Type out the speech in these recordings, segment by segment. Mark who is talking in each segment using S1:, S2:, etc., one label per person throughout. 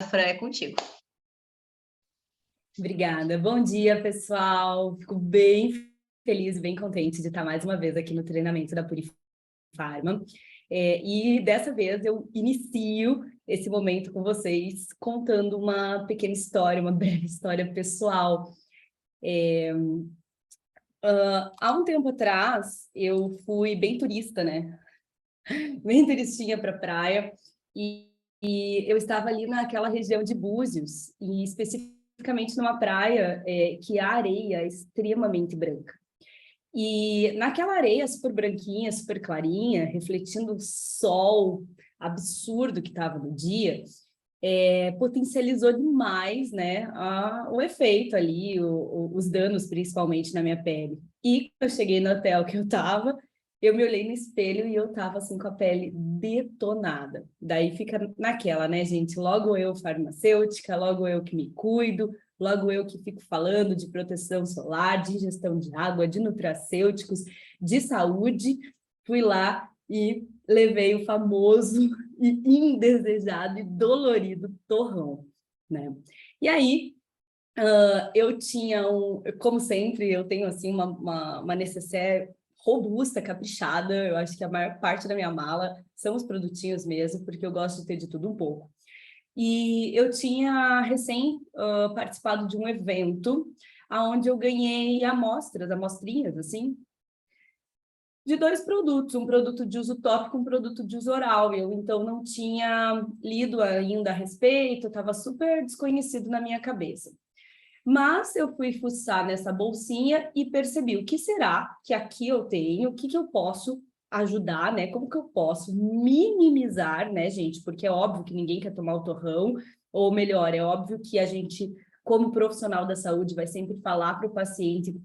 S1: Fran, é contigo.
S2: Obrigada. Bom dia, pessoal. Fico bem feliz, bem contente de estar mais uma vez aqui no treinamento da Purifarma. E dessa vez eu inicio esse momento com vocês contando uma pequena história, uma breve história pessoal. Há um tempo atrás, eu fui bem turista, né? Bem turistinha para a praia. E eu estava ali naquela região de Búzios, e especificamente numa praia que a areia é extremamente branca. E naquela areia super branquinha, super clarinha, refletindo o sol absurdo que estava no dia, potencializou demais, né, o efeito ali, os danos principalmente na minha pele. E quando eu cheguei no hotel que eu estava, eu me olhei no espelho e eu estava assim com a pele detonada. Daí fica naquela, né, gente? Logo eu farmacêutica, logo eu que me cuido, logo eu que fico falando de proteção solar, de ingestão de água, de nutracêuticos, de saúde, fui lá e levei o famoso e indesejado e dolorido torrão, né? E aí, eu tinha como sempre, eu tenho assim uma necessaire robusta, caprichada. Eu acho que a maior parte da minha mala são os produtinhos mesmo, porque eu gosto de ter de tudo um pouco. E eu tinha recém participado de um evento onde eu ganhei amostrinhas, assim, de dois produtos, um produto de uso tópico, um produto de uso oral. Eu, então, não tinha lido ainda a respeito, estava super desconhecido na minha cabeça. Mas eu fui fuçar nessa bolsinha e percebi o que será que aqui eu tenho, o que que eu posso ajudar, né? Como que eu posso minimizar, né, gente? Porque é óbvio que ninguém quer tomar o torrão, ou melhor, é óbvio que a gente, como profissional da saúde, vai sempre falar para o paciente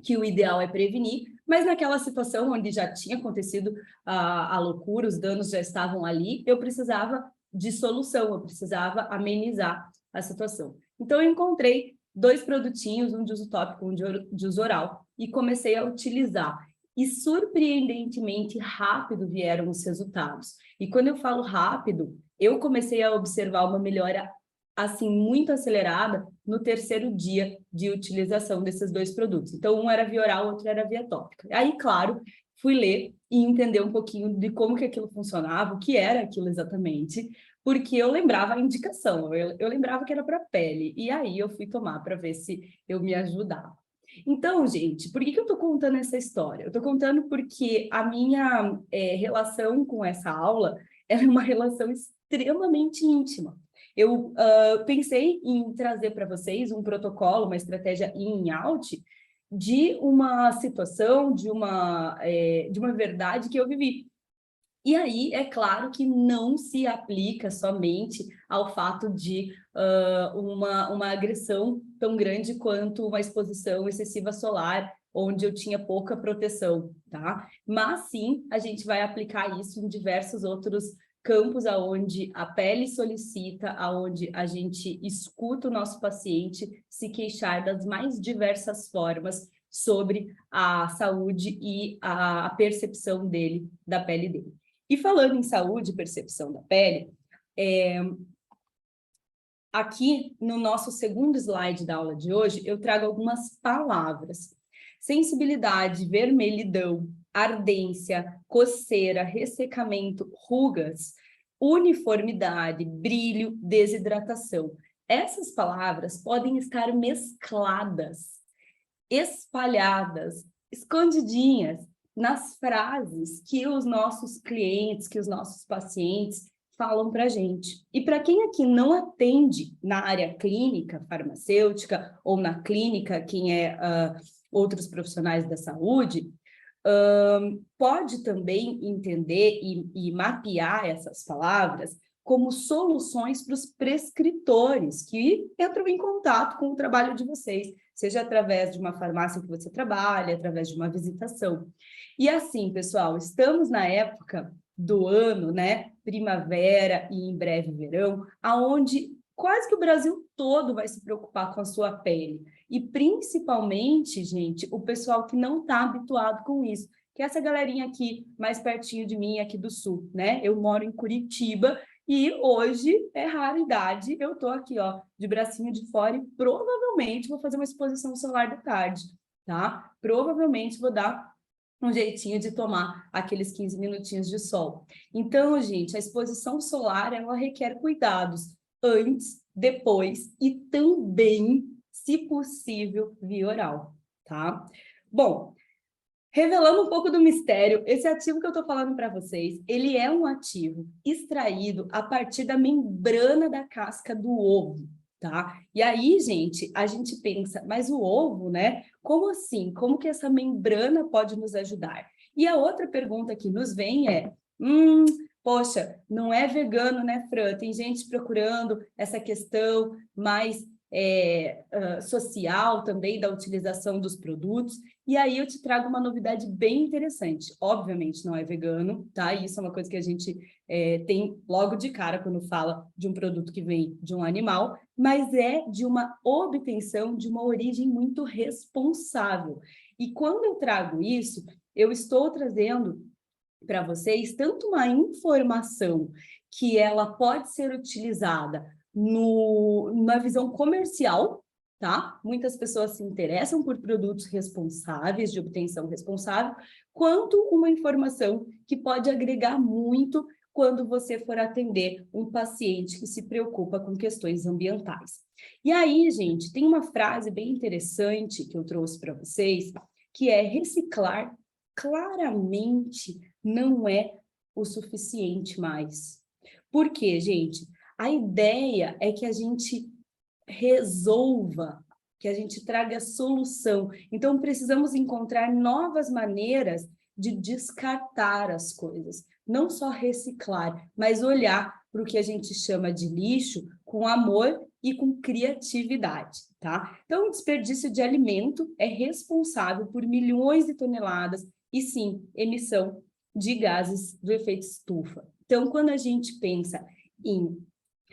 S2: que o ideal é prevenir, mas naquela situação onde já tinha acontecido a loucura, os danos já estavam ali, eu precisava de solução, eu precisava amenizar a situação. Então, eu encontrei dois produtinhos, um de uso tópico, um de uso oral, e comecei a utilizar. E surpreendentemente rápido vieram os resultados. E quando eu falo rápido, eu comecei a observar uma melhora assim muito acelerada no terceiro dia de utilização desses dois produtos. Então, um era via oral, outro era via tópica. Aí, claro, fui ler e entender um pouquinho de como que aquilo funcionava, o que era aquilo exatamente, porque eu lembrava a indicação, eu lembrava que era para pele, e aí eu fui tomar para ver se eu me ajudava. Então, gente, por que eu estou contando essa história? Eu estou contando porque a minha relação com essa aula é uma relação extremamente íntima. Eu pensei em trazer para vocês um protocolo, uma estratégia in and out de uma situação, de uma verdade que eu vivi. E aí, é claro que não se aplica somente ao fato de uma agressão tão grande quanto uma exposição excessiva solar, onde eu tinha pouca proteção, tá? Mas sim, a gente vai aplicar isso em diversos outros campos aonde a pele solicita, aonde a gente escuta o nosso paciente se queixar das mais diversas formas sobre a saúde e a percepção dele, da pele dele. E falando em saúde e percepção da pele, aqui no nosso segundo slide da aula de hoje, eu trago algumas palavras. Sensibilidade, vermelhidão, ardência, coceira, ressecamento, rugas, uniformidade, brilho, desidratação. Essas palavras podem estar mescladas, espalhadas, escondidinhas nas frases que os nossos clientes, que os nossos pacientes falam para a gente. E para quem aqui não atende na área clínica, farmacêutica, ou na clínica, quem é outros profissionais da saúde, pode também entender e mapear essas palavras como soluções para os prescritores que entram em contato com o trabalho de vocês, seja através de uma farmácia que você trabalha, através de uma visitação. E assim, pessoal, estamos na época do ano, né, primavera e em breve verão, aonde quase que o Brasil todo vai se preocupar com a sua pele. E principalmente, gente, o pessoal que não está habituado com isso, que é essa galerinha aqui, mais pertinho de mim, aqui do sul, né? Eu moro em Curitiba E hoje é raridade, eu estou aqui, ó, de bracinho de fora e provavelmente vou fazer uma exposição solar da tarde, tá? Provavelmente vou dar um jeitinho de tomar aqueles 15 minutinhos de sol. Então, gente, a exposição solar, ela requer cuidados antes, depois e também, se possível, via oral, tá? Bom, revelando um pouco do mistério, esse ativo que eu estou falando para vocês, ele é um ativo extraído a partir da membrana da casca do ovo, tá? E aí, gente, a gente pensa, mas o ovo, né? Como assim? Como que essa membrana pode nos ajudar? E a outra pergunta que nos vem é, poxa, não é vegano, né, Fran? Tem gente procurando essa questão mais social também da utilização dos produtos. E aí eu te trago uma novidade bem interessante. Obviamente não é vegano, tá? Isso é uma coisa que a gente tem logo de cara quando fala de um produto que vem de um animal, mas é de uma obtenção de uma origem muito responsável. E quando eu trago isso, eu estou trazendo para vocês tanto uma informação que ela pode ser utilizada na visão comercial, tá? Muitas pessoas se interessam por produtos responsáveis, de obtenção responsável, quanto uma informação que pode agregar muito quando você for atender um paciente que se preocupa com questões ambientais. E aí, gente, tem uma frase bem interessante que eu trouxe para vocês, que é reciclar claramente não é o suficiente mais. Por quê, gente? A ideia é que a gente resolva, que a gente traga solução. Então, precisamos encontrar novas maneiras de descartar as coisas. Não só reciclar, mas olhar para o que a gente chama de lixo com amor e com criatividade, tá? Então, o desperdício de alimento é responsável por milhões de toneladas e, sim, emissão de gases do efeito estufa. Então, quando a gente pensa em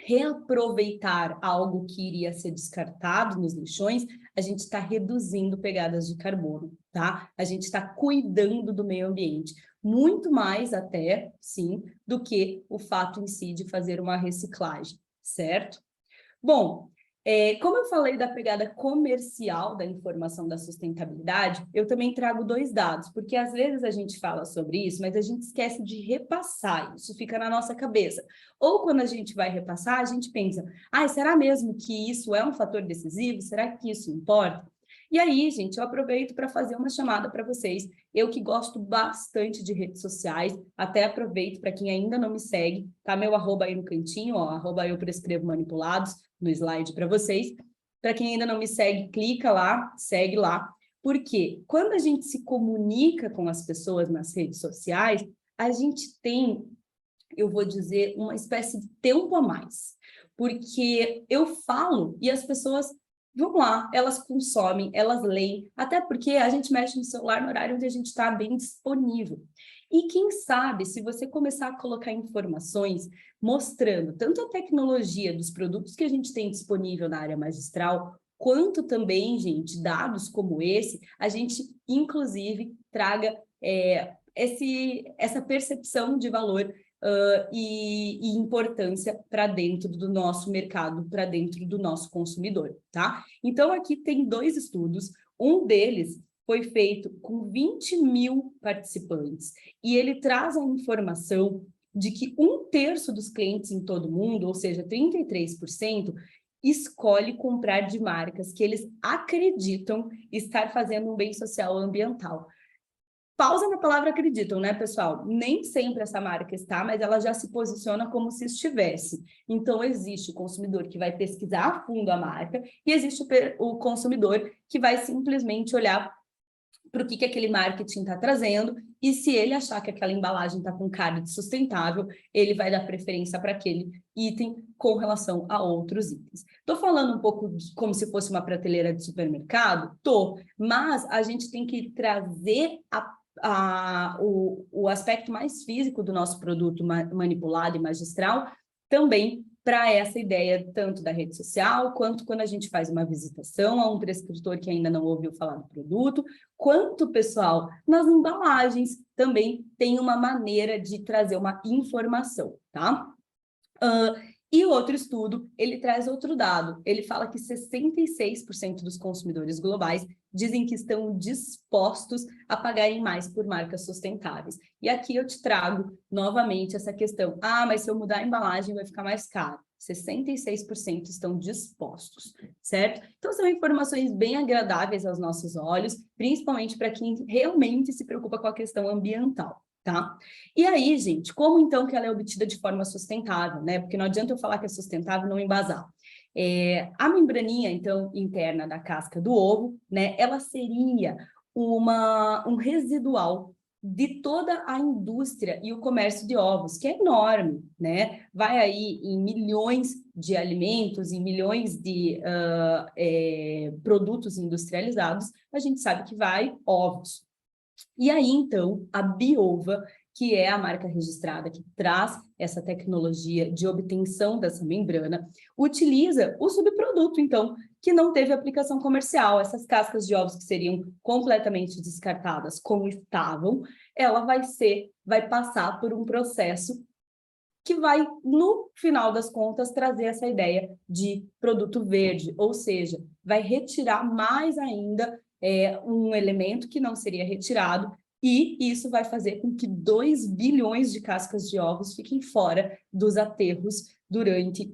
S2: reaproveitar algo que iria ser descartado nos lixões, a gente está reduzindo pegadas de carbono, tá? A gente está cuidando do meio ambiente, muito mais até, sim, do que o fato em si de fazer uma reciclagem, certo? Bom, como eu falei da pegada comercial da informação da sustentabilidade, eu também trago dois dados, porque às vezes a gente fala sobre isso, mas a gente esquece de repassar, isso fica na nossa cabeça. Ou quando a gente vai repassar, a gente pensa, será mesmo que isso é um fator decisivo? Será que isso importa? E aí, gente, eu aproveito para fazer uma chamada para vocês. Eu que gosto bastante de redes sociais, até aproveito para quem ainda não me segue, tá meu arroba aí no cantinho, ó, arroba eu prescrevo manipulados, no slide para vocês. Para quem ainda não me segue, clica lá, segue lá. Porque quando a gente se comunica com as pessoas nas redes sociais, a gente tem, eu vou dizer, uma espécie de tempo a mais. Porque eu falo e as pessoas vão lá, elas consomem, elas leem, até porque a gente mexe no celular no horário onde a gente está bem disponível. E quem sabe, se você começar a colocar informações mostrando tanto a tecnologia dos produtos que a gente tem disponível na área magistral, quanto também, gente, dados como esse, a gente, inclusive, traga essa percepção de valor e importância para dentro do nosso mercado, para dentro do nosso consumidor, tá? Então, aqui tem dois estudos, um deles foi feito com 20 mil participantes, e ele traz a informação de que 1/3 dos clientes em todo o mundo, ou seja, 33%, escolhe comprar de marcas que eles acreditam estar fazendo um bem social ou ambiental. Pausa na palavra acreditam, né, pessoal? Nem sempre essa marca está, mas ela já se posiciona como se estivesse. Então, existe o consumidor que vai pesquisar a fundo a marca e existe o consumidor que vai simplesmente olhar para o que aquele marketing está trazendo e se ele achar que aquela embalagem está com cara de sustentável, ele vai dar preferência para aquele item com relação a outros itens. Estou falando um pouco como se fosse uma prateleira de supermercado? Tô, mas a gente tem que trazer o aspecto mais físico do nosso produto manipulado e magistral também para essa ideia tanto da rede social, quanto quando a gente faz uma visitação a um prescritor que ainda não ouviu falar do produto, quanto, pessoal, nas embalagens também tem uma maneira de trazer uma informação, tá? E o outro estudo, ele traz outro dado. Ele fala que 66% dos consumidores globais dizem que estão dispostos a pagarem mais por marcas sustentáveis. E aqui eu te trago novamente essa questão. Ah, mas se eu mudar a embalagem vai ficar mais caro. 66% estão dispostos, certo? Então, são informações bem agradáveis aos nossos olhos, principalmente para quem realmente se preocupa com a questão ambiental. Tá? E aí, gente, como então que ela é obtida de forma sustentável, né? Porque não adianta eu falar que é sustentável e não embasar. A membraninha, então, interna da casca do ovo, né? Ela seria um residual de toda a indústria e o comércio de ovos, que é enorme, né? Vai aí em milhões de alimentos, em milhões de produtos industrializados, a gente sabe que vai ovos. E aí, então, a Biova, que é a marca registrada que traz essa tecnologia de obtenção dessa membrana, utiliza o subproduto, então, que não teve aplicação comercial. Essas cascas de ovos que seriam completamente descartadas como estavam, ela vai passar por um processo que vai, no final das contas, trazer essa ideia de produto verde, ou seja, vai retirar mais ainda um elemento que não seria retirado, e isso vai fazer com que 2 bilhões de cascas de ovos fiquem fora dos aterros durante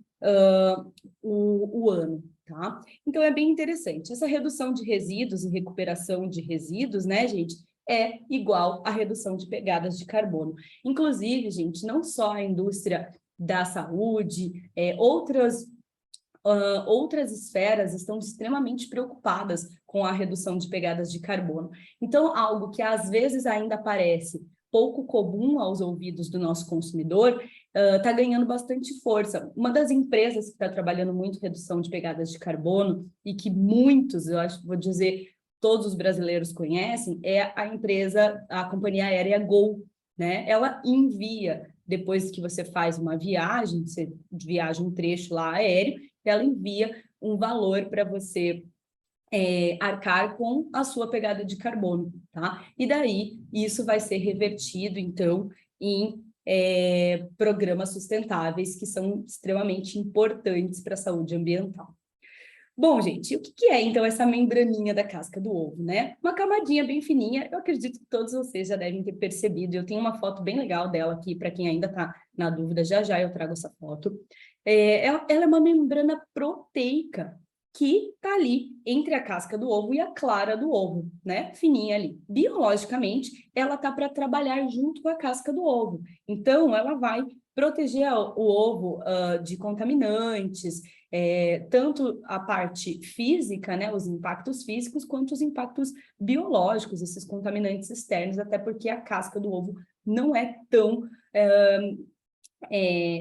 S2: o ano. Tá? Então, é bem interessante. Essa redução de resíduos e recuperação de resíduos, né, gente, é igual à redução de pegadas de carbono. Inclusive, gente, não só a indústria da saúde, outras esferas estão extremamente preocupadas com a redução de pegadas de carbono. Então, algo que às vezes ainda parece pouco comum aos ouvidos do nosso consumidor, está ganhando bastante força. Uma das empresas que está trabalhando muito redução de pegadas de carbono e que muitos, eu acho, vou dizer, todos os brasileiros conhecem, é a companhia aérea Gol, né? Ela envia, depois que você faz uma viagem, você viaja um trecho lá aéreo, ela envia um valor para você arcar com a sua pegada de carbono, tá? E daí, isso vai ser revertido, então, em programas sustentáveis que são extremamente importantes para a saúde ambiental. Bom, gente, o que é, então, essa membraninha da casca do ovo, né? Uma camadinha bem fininha, eu acredito que todos vocês já devem ter percebido, eu tenho uma foto bem legal dela aqui, para quem ainda está na dúvida, já eu trago essa foto. Ela é uma membrana proteica, que está ali entre a casca do ovo e a clara do ovo, né? Fininha ali. Biologicamente, ela está para trabalhar junto com a casca do ovo. Então, ela vai proteger o ovo de contaminantes, tanto a parte física, né, os impactos físicos, quanto os impactos biológicos, esses contaminantes externos, até porque a casca do ovo não é tão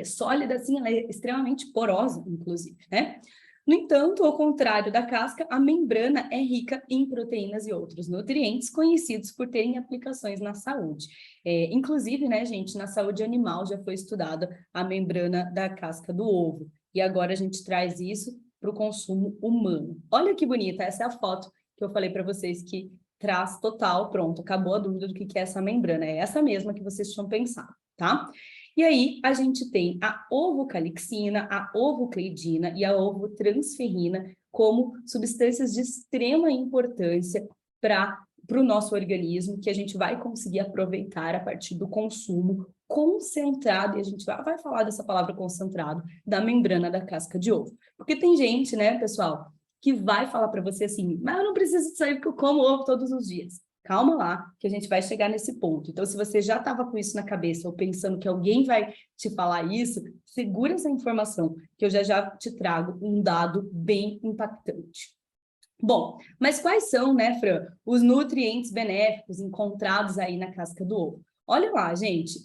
S2: sólida assim, ela é extremamente porosa, inclusive, né? No entanto, ao contrário da casca, a membrana é rica em proteínas e outros nutrientes conhecidos por terem aplicações na saúde. Inclusive, né, gente, na saúde animal já foi estudada a membrana da casca do ovo. E agora a gente traz isso para o consumo humano. Olha que bonita, essa é a foto que eu falei para vocês que traz total, pronto, acabou a dúvida do que é essa membrana. É essa mesma que vocês tinham pensado, tá? E aí, a gente tem a ovocalixina, a ovocleidina e a ovotransferrina como substâncias de extrema importância para o nosso organismo, que a gente vai conseguir aproveitar a partir do consumo concentrado, e a gente vai falar dessa palavra concentrado, da membrana da casca de ovo. Porque tem gente, né, pessoal, que vai falar para você assim, mas eu não preciso disso aí porque eu como ovo todos os dias. Calma lá, que a gente vai chegar nesse ponto. Então, se você já estava com isso na cabeça ou pensando que alguém vai te falar isso, segura essa informação, que eu já te trago um dado bem impactante. Bom, mas quais são, né, Fran, os nutrientes benéficos encontrados aí na casca do ovo? Olha lá, gente,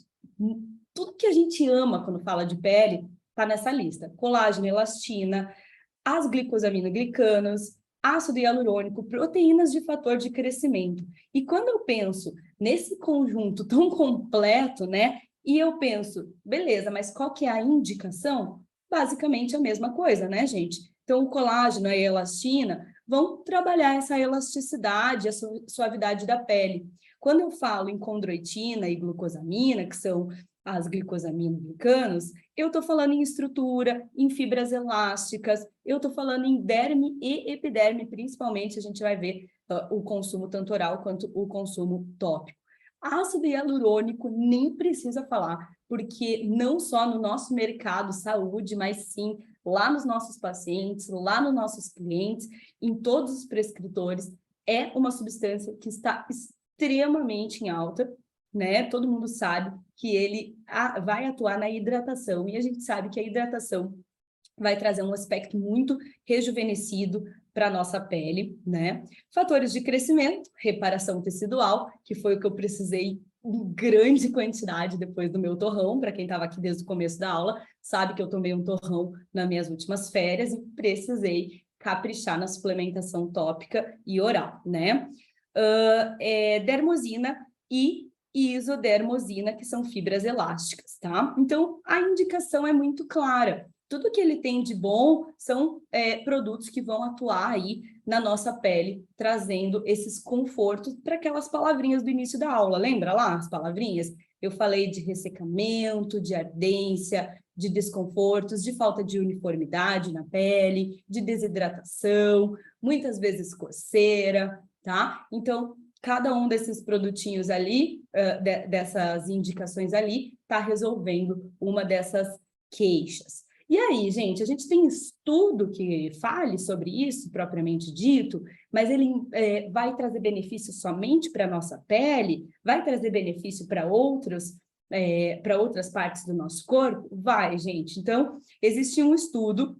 S2: tudo que a gente ama quando fala de pele está nessa lista. Colágeno, elastina, as glicosaminoglicanas, ácido hialurônico, proteínas de fator de crescimento. E quando eu penso nesse conjunto tão completo, né? E eu penso, beleza, mas qual que é a indicação? Basicamente a mesma coisa, né, gente? Então, o colágeno e a elastina vão trabalhar essa elasticidade, a suavidade da pele. Quando eu falo em condroitina e glucosamina, que são as glicosaminoglicanos, eu estou falando em estrutura, em fibras elásticas, eu estou falando em derme e epiderme, principalmente a gente vai ver o consumo tanto oral quanto o consumo tópico. Ácido hialurônico nem precisa falar, porque não só no nosso mercado saúde, mas sim lá nos nossos pacientes, lá nos nossos clientes, em todos os prescritores, é uma substância que está extremamente em alta, né? Todo mundo sabe que ele vai atuar na hidratação, e a gente sabe que a hidratação vai trazer um aspecto muito rejuvenescido para a nossa pele, né? Fatores de crescimento, reparação tecidual, que foi o que eu precisei em grande quantidade depois do meu torrão. Para quem estava aqui desde o começo da aula, sabe que eu tomei um torrão nas minhas últimas férias e precisei caprichar na suplementação tópica e oral, né? Dermosina e isodermosina, que são fibras elásticas, tá? Então, a indicação é muito clara. Tudo que ele tem de bom são produtos que vão atuar aí na nossa pele, trazendo esses confortos para aquelas palavrinhas do início da aula. Lembra lá as palavrinhas? Eu falei de ressecamento, de ardência, de desconfortos, de falta de uniformidade na pele, de desidratação, muitas vezes coceira, tá? Então, cada um desses produtinhos ali, dessas indicações ali, está resolvendo uma dessas queixas. E aí, gente, a gente tem estudo que fale sobre isso, propriamente dito, mas ele vai trazer benefício somente para a nossa pele? Vai trazer benefício para outras partes do nosso corpo? Vai, gente. Então, existe um estudo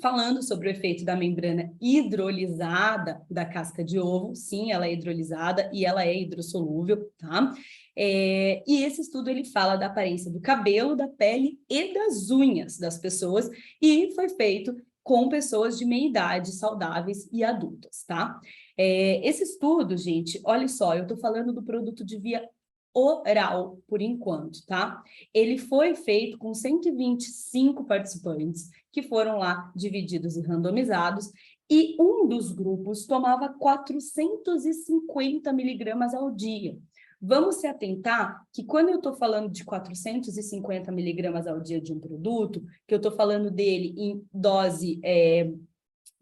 S2: falando sobre o efeito da membrana hidrolisada da casca de ovo. Sim, ela é hidrolisada e ela é hidrossolúvel, tá? E esse estudo, ele fala da aparência do cabelo, da pele e das unhas das pessoas, e foi feito com pessoas de meia idade, saudáveis e adultas, tá? Esse estudo, gente, olha só, eu tô falando do produto de via oral, por enquanto, tá? Ele foi feito com 125 participantes, que foram lá divididos e randomizados, e um dos grupos tomava 450 miligramas ao dia. Vamos se atentar que quando eu estou falando de 450 miligramas ao dia de um produto, que eu estou falando dele em dose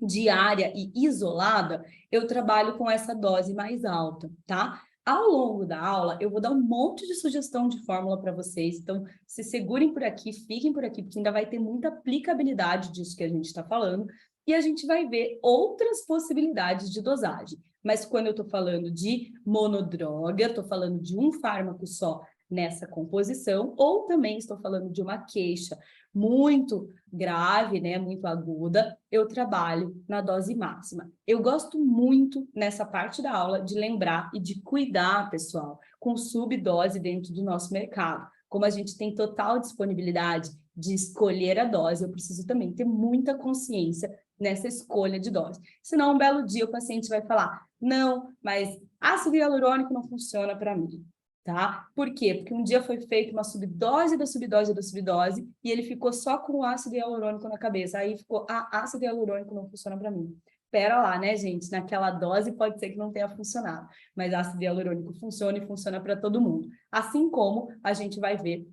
S2: diária e isolada, eu trabalho com essa dose mais alta, tá? Ao longo da aula, eu vou dar um monte de sugestão de fórmula para vocês, então se segurem por aqui, fiquem por aqui, porque ainda vai ter muita aplicabilidade disso que a gente está falando, e a gente vai ver outras possibilidades de dosagem. Mas quando eu estou falando de monodroga, estou falando de um fármaco só nessa composição, ou também estou falando de uma queixa muito grave, né, muito aguda, eu trabalho na dose máxima. Eu gosto muito, nessa parte da aula, de lembrar e de cuidar, pessoal, com subdose dentro do nosso mercado. Como a gente tem total disponibilidade de escolher a dose, eu preciso também ter muita consciência nessa escolha de dose. Senão, um belo dia, o paciente vai falar, não, mas ácido hialurônico não funciona para mim. Tá? Por quê? Porque um dia foi feita uma subdose da subdose da subdose e ele ficou só com o ácido hialurônico na cabeça. Aí ficou, ácido hialurônico não funciona para mim. Pera lá, né, gente? Naquela dose pode ser que não tenha funcionado, mas ácido hialurônico funciona e funciona para todo mundo. Assim como a gente vai ver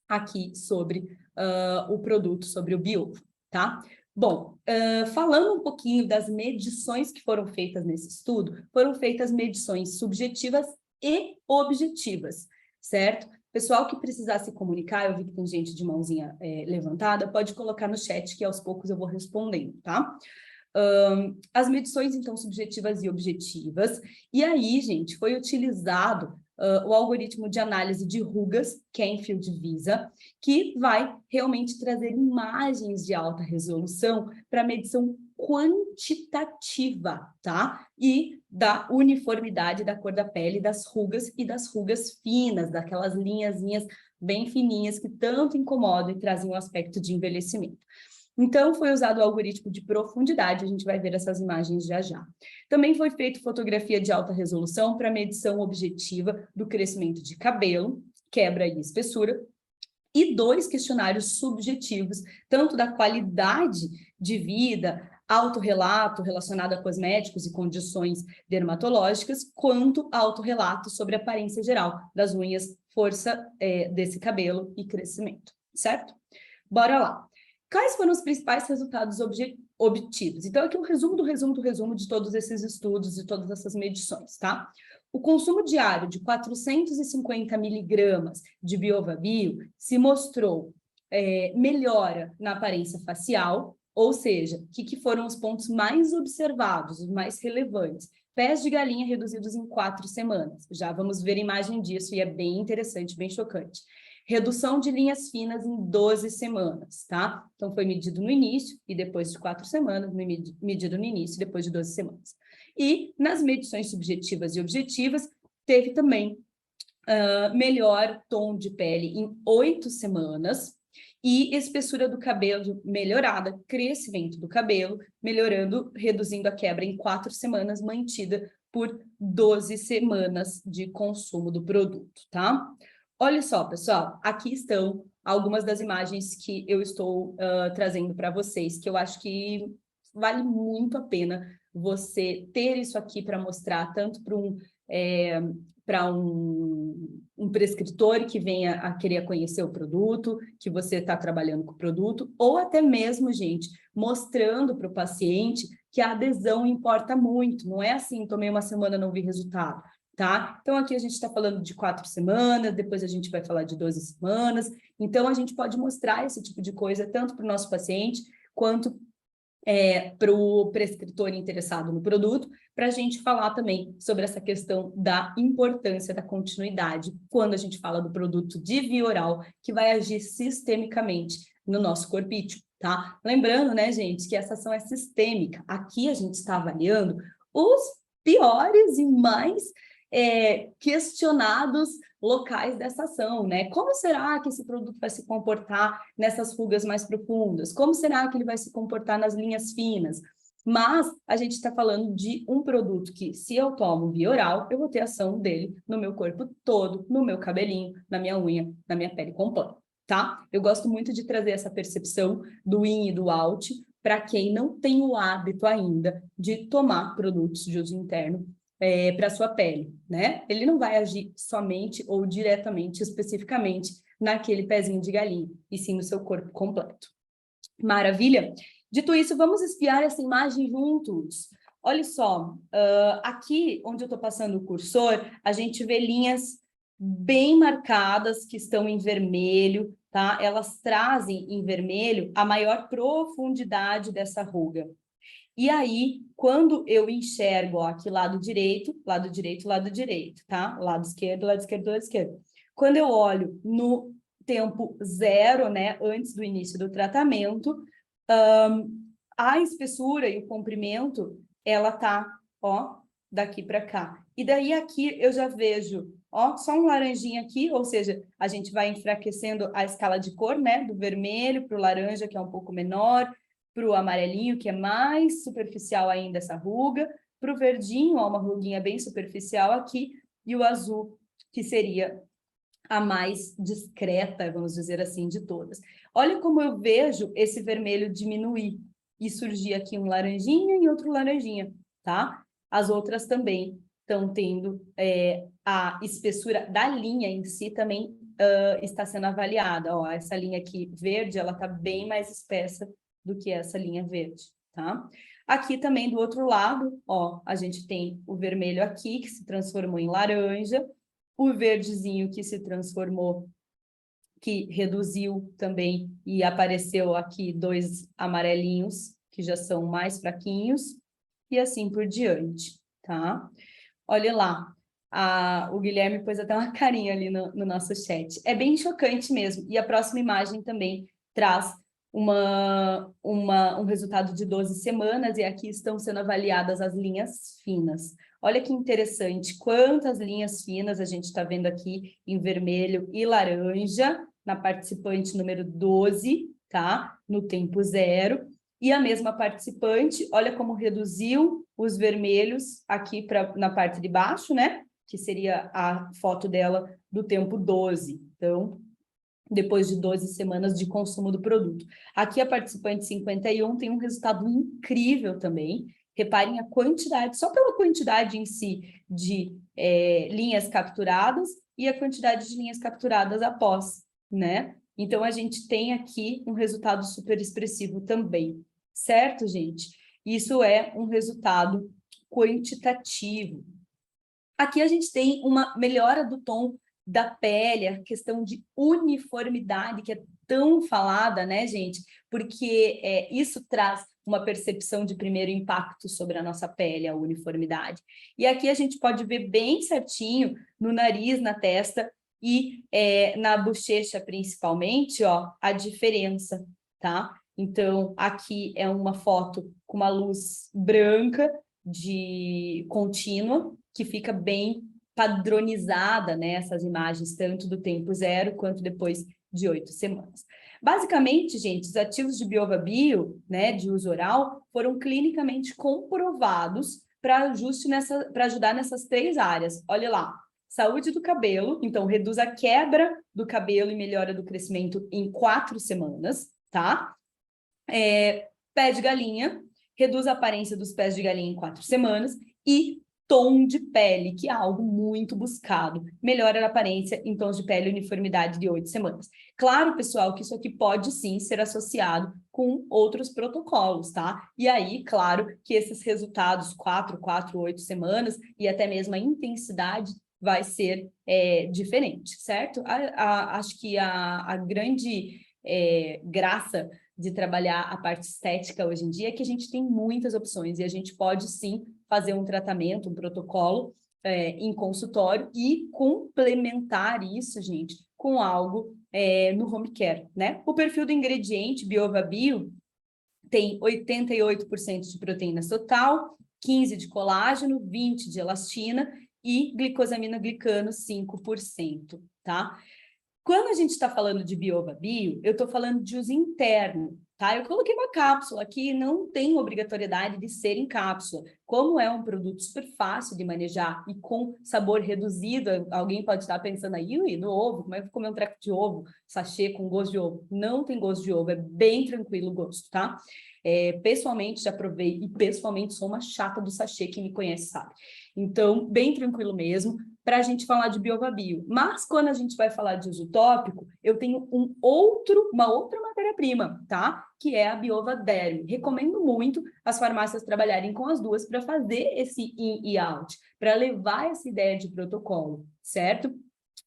S2: aqui sobre o produto, sobre o Biovo, tá? Bom, falando um pouquinho das medições que foram feitas nesse estudo, foram feitas medições subjetivas e objetivas, certo? Pessoal que precisar se comunicar, eu vi que tem gente de mãozinha levantada, pode colocar no chat que aos poucos eu vou respondendo, tá? As medições, então, subjetivas e objetivas, e aí, gente, foi utilizado o algoritmo de análise de rugas, Canfield Visa, que vai realmente trazer imagens de alta resolução para medição quantitativa, tá? E da uniformidade da cor da pele, das rugas e das rugas finas, daquelas linhazinhas bem fininhas que tanto incomodam e trazem um aspecto de envelhecimento. Então, foi usado o algoritmo de profundidade, a gente vai ver essas imagens já já. Também foi feita fotografia de alta resolução para medição objetiva do crescimento de cabelo, quebra e espessura, e 2 questionários subjetivos, tanto da qualidade de vida, autorrelato relacionado a cosméticos e condições dermatológicas, quanto autorrelato sobre a aparência geral das unhas, força desse cabelo e crescimento, certo? Bora lá. Quais foram os principais resultados obtidos? Então, aqui um resumo do resumo de todos esses estudos e todas essas medições, tá? O consumo diário de 450 miligramas de Biovabio se mostrou melhora na aparência facial, ou seja, o que foram os pontos mais observados, os mais relevantes? Pés de galinha reduzidos em 4 semanas. Já vamos ver imagem disso e é bem interessante, bem chocante. Redução de linhas finas em 12 semanas, tá? Então, foi medido no início e depois de 4 semanas, medido no início e depois de 12 semanas. E nas medições subjetivas e objetivas, teve também melhor tom de pele em 8 semanas e espessura do cabelo melhorada, crescimento do cabelo melhorando, reduzindo a quebra em 4 semanas, mantida por 12 semanas de consumo do produto, tá? Olha só, pessoal, aqui estão algumas das imagens que eu estou trazendo para vocês, que eu acho que vale muito a pena você ter isso aqui para mostrar, tanto para um prescritor que venha a querer conhecer o produto, que você está trabalhando com o produto, ou até mesmo, gente, mostrando para o paciente que a adesão importa muito, não é assim, tomei uma semana, não vi resultado, tá? Então, aqui a gente está falando de 4 semanas, depois a gente vai falar de 12 semanas, então a gente pode mostrar esse tipo de coisa tanto para o nosso paciente, quanto para o prescritor interessado no produto, para a gente falar também sobre essa questão da importância da continuidade, quando a gente fala do produto de via oral, que vai agir sistemicamente no nosso corpício, tá? Lembrando, né, gente, que essa ação é sistêmica. Aqui a gente está avaliando os piores e mais questionados locais dessa ação, né? Como será que esse produto vai se comportar nessas rugas mais profundas? Como será que ele vai se comportar nas linhas finas? Mas a gente está falando de um produto que, se eu tomo via oral, eu vou ter ação dele no meu corpo todo, no meu cabelinho, na minha unha, na minha pele completa, tá? Eu gosto muito de trazer essa percepção do in e do out para quem não tem o hábito ainda de tomar produtos de uso interno para a sua pele, né? Ele não vai agir somente ou diretamente, especificamente, naquele pezinho de galinha, e sim no seu corpo completo. Maravilha? Dito isso, vamos espiar essa imagem juntos. Olha só, aqui onde eu estou passando o cursor, a gente vê linhas bem marcadas que estão em vermelho, tá? Elas trazem em vermelho a maior profundidade dessa ruga. E aí, quando eu enxergo, ó, aqui lado direito, tá? Lado esquerdo, lado esquerdo, lado esquerdo. Quando eu olho no tempo zero, né, antes do início do tratamento, a espessura e o comprimento, ela tá, ó, daqui para cá. E daí aqui eu já vejo, ó, só um laranjinha aqui, ou seja, a gente vai enfraquecendo a escala de cor, né, do vermelho para o laranja, que é um pouco menor, para o amarelinho, que é mais superficial ainda essa ruga, para o verdinho, ó, uma ruguinha bem superficial aqui, e o azul, que seria a mais discreta, vamos dizer assim, de todas. Olha como eu vejo esse vermelho diminuir e surgir aqui um laranjinha e outro laranjinha, tá? As outras também estão tendo a espessura da linha em si também está sendo avaliada. Ó, essa linha aqui verde, ela está bem mais espessa do que essa linha verde, tá? Aqui também do outro lado, ó, a gente tem o vermelho aqui, que se transformou em laranja, o verdezinho que se transformou, que reduziu também e apareceu aqui 2 amarelinhos, que já são mais fraquinhos, e assim por diante, tá? Olha lá, o Guilherme pôs até uma carinha ali no nosso chat. É bem chocante mesmo, e a próxima imagem também traz um resultado de 12 semanas, e aqui estão sendo avaliadas as linhas finas. Olha que interessante, quantas linhas finas a gente está vendo aqui em vermelho e laranja, na participante número 12, tá? No tempo zero. E a mesma participante, olha como reduziu os vermelhos aqui na parte de baixo, né? Que seria a foto dela do tempo 12. Então, depois de 12 semanas de consumo do produto. Aqui a participante 51 tem um resultado incrível também. Reparem a quantidade, só pela quantidade em si de linhas capturadas e a quantidade de linhas capturadas após, né? Então, a gente tem aqui um resultado super expressivo também, certo, gente? Isso é um resultado quantitativo. Aqui a gente tem uma melhora do tom da pele, a questão de uniformidade, que é tão falada, né, gente? Porque isso traz uma percepção de primeiro impacto sobre a nossa pele, a uniformidade. E aqui a gente pode ver bem certinho no nariz, na testa e na bochecha, principalmente, ó, a diferença, tá? Então, aqui é uma foto com uma luz branca de contínua, que fica bem padronizada, né, essas imagens, tanto do tempo zero quanto depois de 8 semanas. Basicamente, gente, os ativos de Biova Bio, né, de uso oral, foram clinicamente comprovados para ajudar nessas 3 áreas. Olha lá, saúde do cabelo, então reduz a quebra do cabelo e melhora do crescimento em 4 semanas, tá? Pé de galinha, reduz a aparência dos pés de galinha em 4 semanas e tom de pele, que é algo muito buscado. Melhora a aparência em tons de pele e uniformidade de 8 semanas. Claro, pessoal, que isso aqui pode sim ser associado com outros protocolos, tá? E aí, claro, que esses resultados, 4, 8 semanas, e até mesmo a intensidade vai ser diferente, certo? Acho que a grande graça de trabalhar a parte estética hoje em dia é que a gente tem muitas opções e a gente pode sim fazer um tratamento, um protocolo em consultório e complementar isso, gente, com algo no home care, né? O perfil do ingrediente Biova Bio tem 88% de proteínas total, 15% de colágeno, 20% de elastina e glicosamina glicano 5%, tá? Quando a gente está falando de Biova Bio, eu estou falando de uso interno, tá? Eu coloquei uma cápsula aqui, não tem obrigatoriedade de ser em cápsula. Como é um produto super fácil de manejar e com sabor reduzido, alguém pode estar pensando aí, ui, no ovo, como é que eu vou comer um treco de ovo, sachê com gosto de ovo? Não tem gosto de ovo, é bem tranquilo o gosto, tá? Pessoalmente, já provei e pessoalmente sou uma chata do sachê, quem me conhece sabe. Então, bem tranquilo mesmo para a gente falar de Biova Bio. Mas quando a gente vai falar de uso tópico, eu tenho uma outra matéria-prima, tá? Que é a Biova Derm. Recomendo muito as farmácias trabalharem com as duas para fazer esse in e out, para levar essa ideia de protocolo, certo?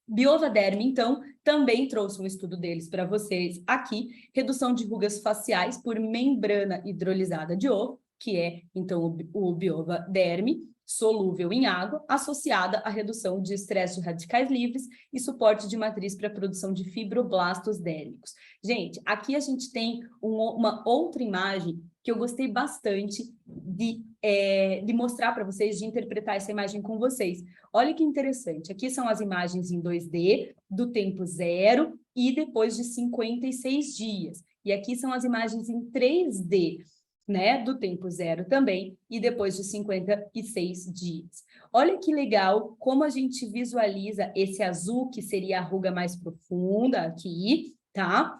S2: Biova Derm, então, também trouxe um estudo deles para vocês aqui, redução de rugas faciais por membrana hidrolisada de ovo, que é, então, o Biova Derm, solúvel em água, associada à redução de estresse de radicais livres e suporte de matriz para a produção de fibroblastos dérmicos. Gente, aqui a gente tem uma outra imagem que eu gostei bastante de mostrar para vocês, de interpretar essa imagem com vocês. Olha que interessante, aqui são as imagens em 2D do tempo zero e depois de 56 dias. E aqui são as imagens em 3D, né, do tempo zero também, e depois de 56 dias. Olha que legal como a gente visualiza esse azul, que seria a ruga mais profunda aqui, tá?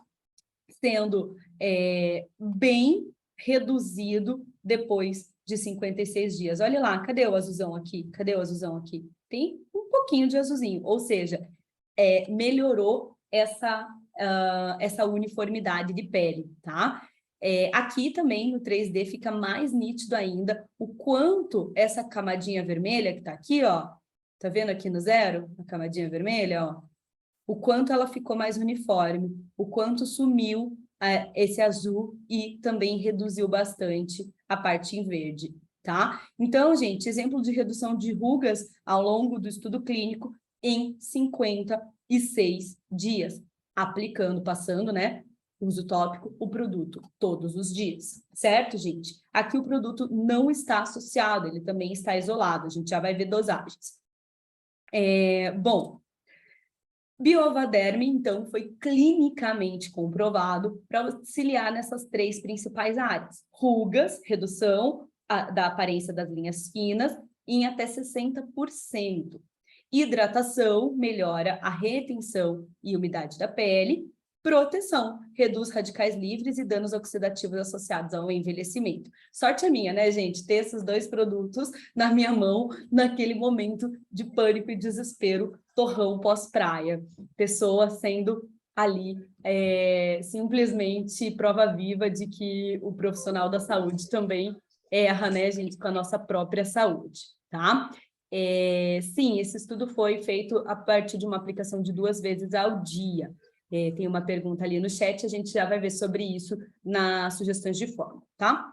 S2: Sendo bem reduzido depois de 56 dias. Olha lá, cadê o azulzão aqui? Cadê o azulzão aqui? Tem um pouquinho de azulzinho, ou seja, melhorou essa uniformidade de pele, tá? Aqui também no 3D fica mais nítido ainda o quanto essa camadinha vermelha que tá aqui, ó, tá vendo aqui no zero, a camadinha vermelha, ó, o quanto ela ficou mais uniforme, o quanto sumiu esse azul e também reduziu bastante a parte em verde, tá? Então, gente, exemplo de redução de rugas ao longo do estudo clínico em 56 dias, aplicando, passando, né, uso tópico, o produto todos os dias, certo, gente? Aqui o produto não está associado, ele também está isolado, a gente já vai ver dosagens. Bom, Biova Derm, então, foi clinicamente comprovado para auxiliar nessas 3 principais áreas. Rugas, redução da aparência das linhas finas em até 60%. Hidratação, melhora a retenção e umidade da pele. Proteção, reduz radicais livres e danos oxidativos associados ao envelhecimento. Sorte a minha, né, gente? Ter esses 2 produtos na minha mão, naquele momento de pânico e desespero, torrão pós-praia. Pessoa sendo ali simplesmente prova viva de que o profissional da saúde também erra, né, gente, com a nossa própria saúde, tá? Sim, esse estudo foi feito a partir de uma aplicação de 2 vezes ao dia. Tem uma pergunta ali no chat, a gente já vai ver sobre isso nas sugestões de fórmula, tá?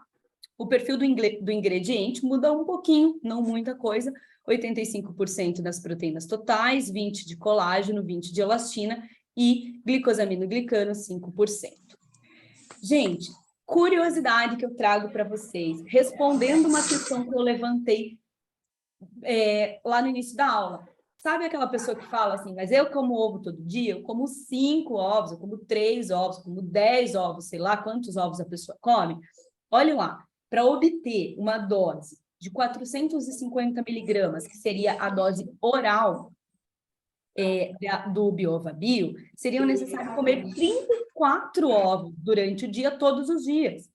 S2: O perfil do ingrediente muda um pouquinho, não muita coisa, 85% das proteínas totais, 20% de colágeno, 20% de elastina e glicosaminoglicano, 5%. Gente, curiosidade que eu trago para vocês, respondendo uma questão que eu levantei lá no início da aula. Sabe aquela pessoa que fala assim, mas eu como ovo todo dia, eu como 5 ovos, eu como 3 ovos, eu como 10 ovos, sei lá quantos ovos a pessoa come. Olha lá, para obter uma dose de 450 miligramas, que seria a dose oral do Biova Bio, seriam necessários comer 34 ovos durante o dia, todos os dias.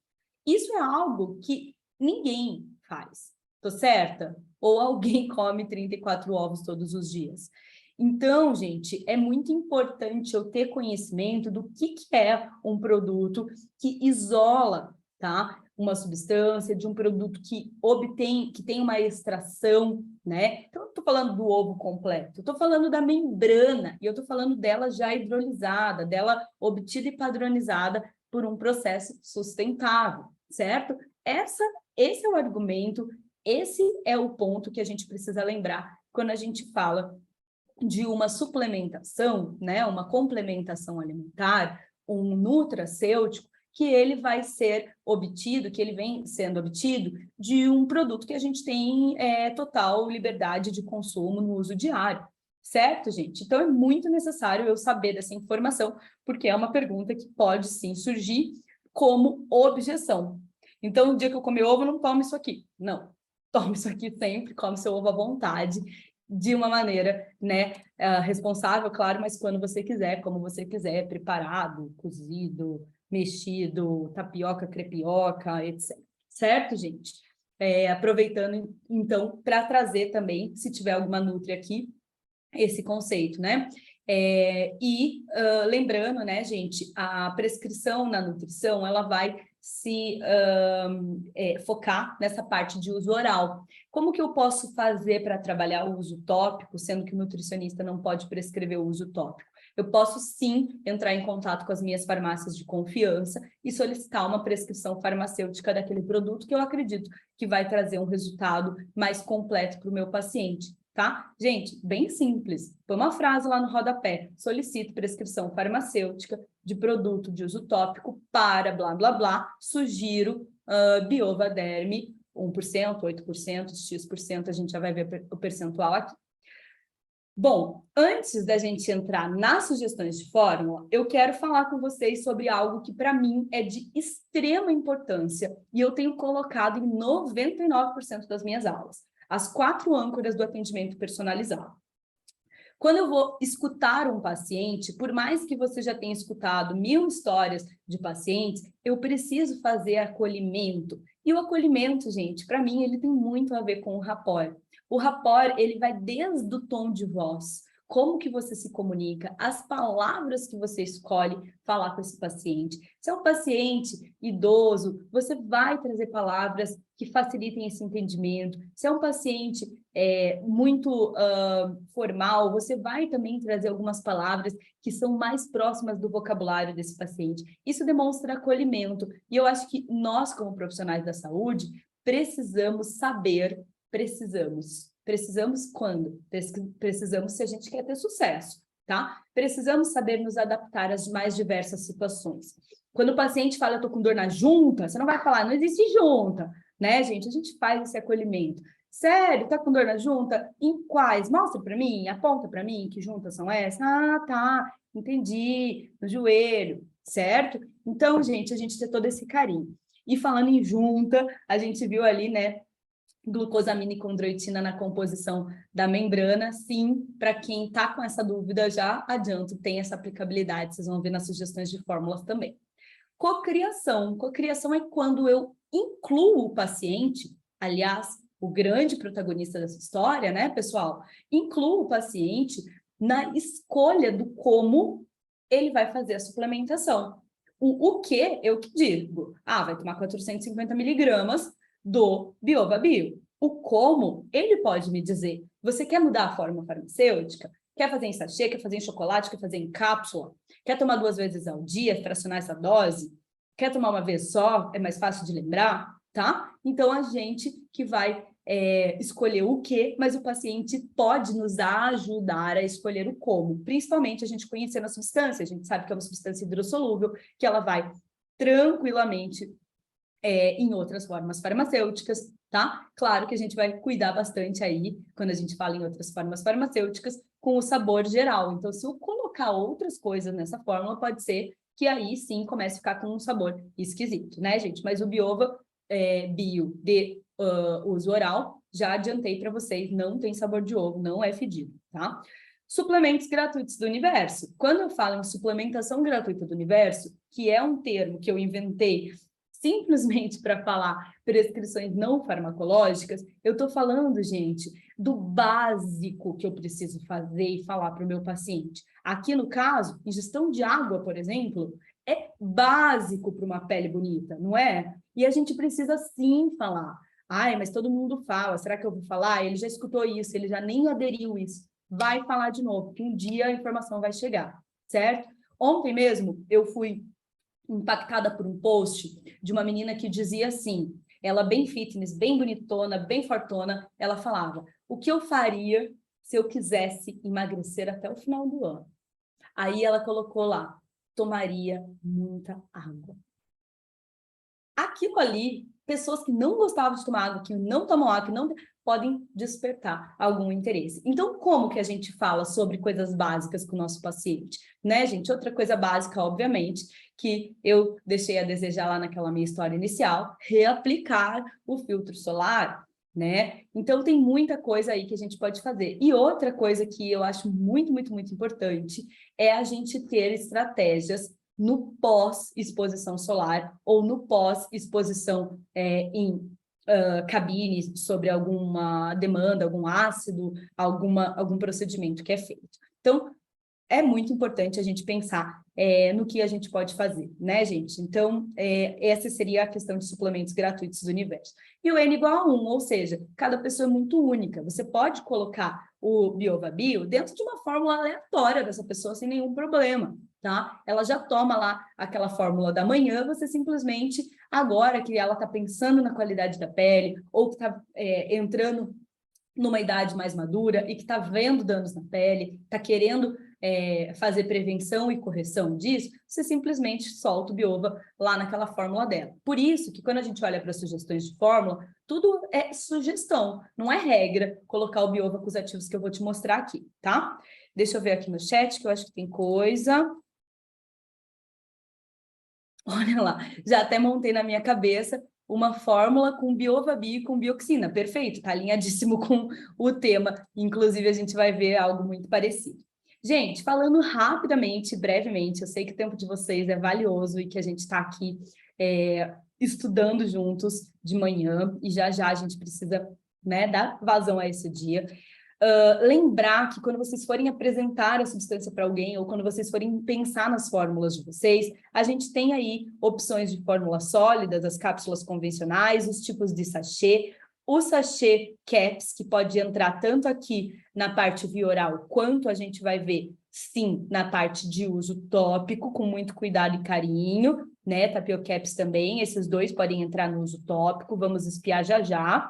S2: Isso é algo que ninguém faz, tô certa? Ou alguém come 34 ovos todos os dias. Então, gente, é muito importante eu ter conhecimento do que é um produto que isola, tá? Uma substância, de um produto que tem uma extração, né? Então, eu estou falando do ovo completo, eu estou falando da membrana, e eu estou falando dela já hidrolisada, dela obtida e padronizada por um processo sustentável, certo? Esse é o argumento, esse é o ponto que a gente precisa lembrar quando a gente fala de uma suplementação, né, uma complementação alimentar, um nutracêutico, que ele vai ser obtido, que ele vem sendo obtido de um produto que a gente tem total liberdade de consumo no uso diário, certo, gente? Então, é muito necessário eu saber dessa informação, porque é uma pergunta que pode, sim, surgir como objeção. Então, no dia que eu comer ovo, não tome isso aqui. Não, tome isso aqui sempre, come seu ovo à vontade, de uma maneira, né, responsável, claro, mas quando você quiser, como você quiser, preparado, cozido, mexido, tapioca, crepioca, etc. Certo, gente? Aproveitando, então, para trazer também, se tiver alguma nutri aqui, esse conceito, né? Lembrando, né, gente, a prescrição na nutrição, ela vai se focar nessa parte de uso oral. Como que eu posso fazer para trabalhar o uso tópico, sendo que o nutricionista não pode prescrever o uso tópico? Eu posso, sim, entrar em contato com as minhas farmácias de confiança e solicitar uma prescrição farmacêutica daquele produto que eu acredito que vai trazer um resultado mais completo para o meu paciente. Tá? Gente, bem simples. Põe uma frase lá no rodapé. Solicito prescrição farmacêutica de produto de uso tópico para blá, blá, blá. Sugiro Biova Derme, 1%, 8%, X%, a gente já vai ver o percentual aqui. Bom, antes da gente entrar nas sugestões de fórmula, eu quero falar com vocês sobre algo que para mim é de extrema importância e eu tenho colocado em 99% das minhas aulas. As 4 âncoras do atendimento personalizado. Quando eu vou escutar um paciente, por mais que você já tenha escutado 1000 histórias de pacientes, eu preciso fazer acolhimento. E o acolhimento, gente, para mim, ele tem muito a ver com o rapport. O rapport, ele vai desde o tom de voz, como que você se comunica, as palavras que você escolhe falar com esse paciente. Se é um paciente idoso, você vai trazer palavras que facilitem esse entendimento. Se é um paciente muito formal, você vai também trazer algumas palavras que são mais próximas do vocabulário desse paciente. Isso demonstra acolhimento. E eu acho que nós, como profissionais da saúde, precisamos saber, Precisamos quando? Precisamos se a gente quer ter sucesso, tá? Precisamos saber nos adaptar às mais diversas situações. Quando o paciente fala, eu tô com dor na junta, você não vai falar, não existe junta, né, gente? A gente faz esse acolhimento. Sério, tá com dor na junta? Em quais? Mostra para mim, aponta para mim que juntas são essas. Ah, tá, entendi, no joelho, certo? Então, gente, a gente tem todo esse carinho. E falando em junta, a gente viu ali, né, glucosamina e condroitina na composição da membrana. Sim, para quem está com essa dúvida, já adianto, tem essa aplicabilidade, vocês vão ver nas sugestões de fórmulas também. Cocriação. Cocriação é quando eu incluo o paciente, aliás, o grande protagonista dessa história, né, pessoal? Incluo o paciente na escolha do como ele vai fazer a suplementação. O que eu que digo? Vai tomar 450 miligramas do Biova Bio. O como, ele pode me dizer. Você quer mudar a forma farmacêutica? Quer fazer em sachê, quer fazer em chocolate, quer fazer em cápsula? Quer tomar 2 vezes ao dia, fracionar essa dose? Quer tomar uma vez só? É mais fácil de lembrar, tá? Então, a gente que vai escolher o que, mas o paciente pode nos ajudar a escolher o como. Principalmente a gente conhecendo a substância. A gente sabe que é uma substância hidrossolúvel, que ela vai tranquilamente em outras formas farmacêuticas, tá? Claro que a gente vai cuidar bastante aí, quando a gente fala em outras formas farmacêuticas, com o sabor geral. Então, se eu colocar outras coisas nessa fórmula, pode ser que aí sim comece a ficar com um sabor esquisito, né, gente? Mas o Biova Bio de uso oral, já adiantei para vocês, não tem sabor de ovo, não é fedido, tá? Suplementos gratuitos do universo. Quando eu falo em suplementação gratuita do universo, que é um termo que eu inventei simplesmente para falar prescrições não farmacológicas, eu estou falando, gente, do básico que eu preciso fazer e falar para o meu paciente. Aqui, no caso, ingestão de água, por exemplo, é básico para uma pele bonita, não é? E a gente precisa sim falar. Mas todo mundo fala, será que eu vou falar? Ele já escutou isso, ele já nem aderiu isso. Vai falar de novo, que um dia a informação vai chegar, certo? Ontem mesmo, eu fui impactada por um post de uma menina que dizia assim, ela bem fitness, bem bonitona, bem fortona, ela falava, o que eu faria se eu quisesse emagrecer até o final do ano? Aí ela colocou lá, tomaria muita água. Aquilo ali, pessoas que não gostavam de tomar água, que não tomam água, que não podem despertar algum interesse. Então, como que a gente fala sobre coisas básicas com o nosso paciente? Né, gente? Outra coisa básica, obviamente, que eu deixei a desejar lá naquela minha história inicial, reaplicar o filtro solar, né? Então, tem muita coisa aí que a gente pode fazer. E outra coisa que eu acho muito, muito, muito importante é a gente ter estratégias no pós-exposição solar ou no pós-exposição em cabine sobre alguma demanda, algum ácido, algum procedimento que é feito. Então, é muito importante a gente pensar no que a gente pode fazer, né, gente? Então, essa seria a questão de suplementos gratuitos do universo. E o N igual a 1, ou seja, cada pessoa é muito única. Você pode colocar o Biova Bio dentro de uma fórmula aleatória dessa pessoa sem nenhum problema, tá? Ela já toma lá aquela fórmula da manhã, você simplesmente, agora que ela está pensando na qualidade da pele, ou que está entrando numa idade mais madura e que está vendo danos na pele, está querendo fazer prevenção e correção disso, você simplesmente solta o Biova lá naquela fórmula dela. Por isso que quando a gente olha para sugestões de fórmula, tudo é sugestão, não é regra colocar o Biova com os ativos que eu vou te mostrar aqui, tá? Deixa eu ver aqui no chat, que eu acho que tem coisa. Olha lá, já até montei na minha cabeça uma fórmula com Biova Bio e com bioxina. Perfeito, tá alinhadíssimo com o tema. Inclusive, a gente vai ver algo muito parecido. Gente, falando rapidamente, brevemente, eu sei que o tempo de vocês é valioso e que a gente está aqui estudando juntos de manhã e já a gente precisa, né, dar vazão a esse dia. Lembrar que quando vocês forem apresentar a substância para alguém ou quando vocês forem pensar nas fórmulas de vocês, a gente tem aí opções de fórmulas sólidas, as cápsulas convencionais, os tipos de sachê, o sachê caps, que pode entrar tanto aqui na parte via oral, quanto a gente vai ver, sim, na parte de uso tópico, com muito cuidado e carinho, né? Tapiocaps também, esses dois podem entrar no uso tópico, vamos espiar já já.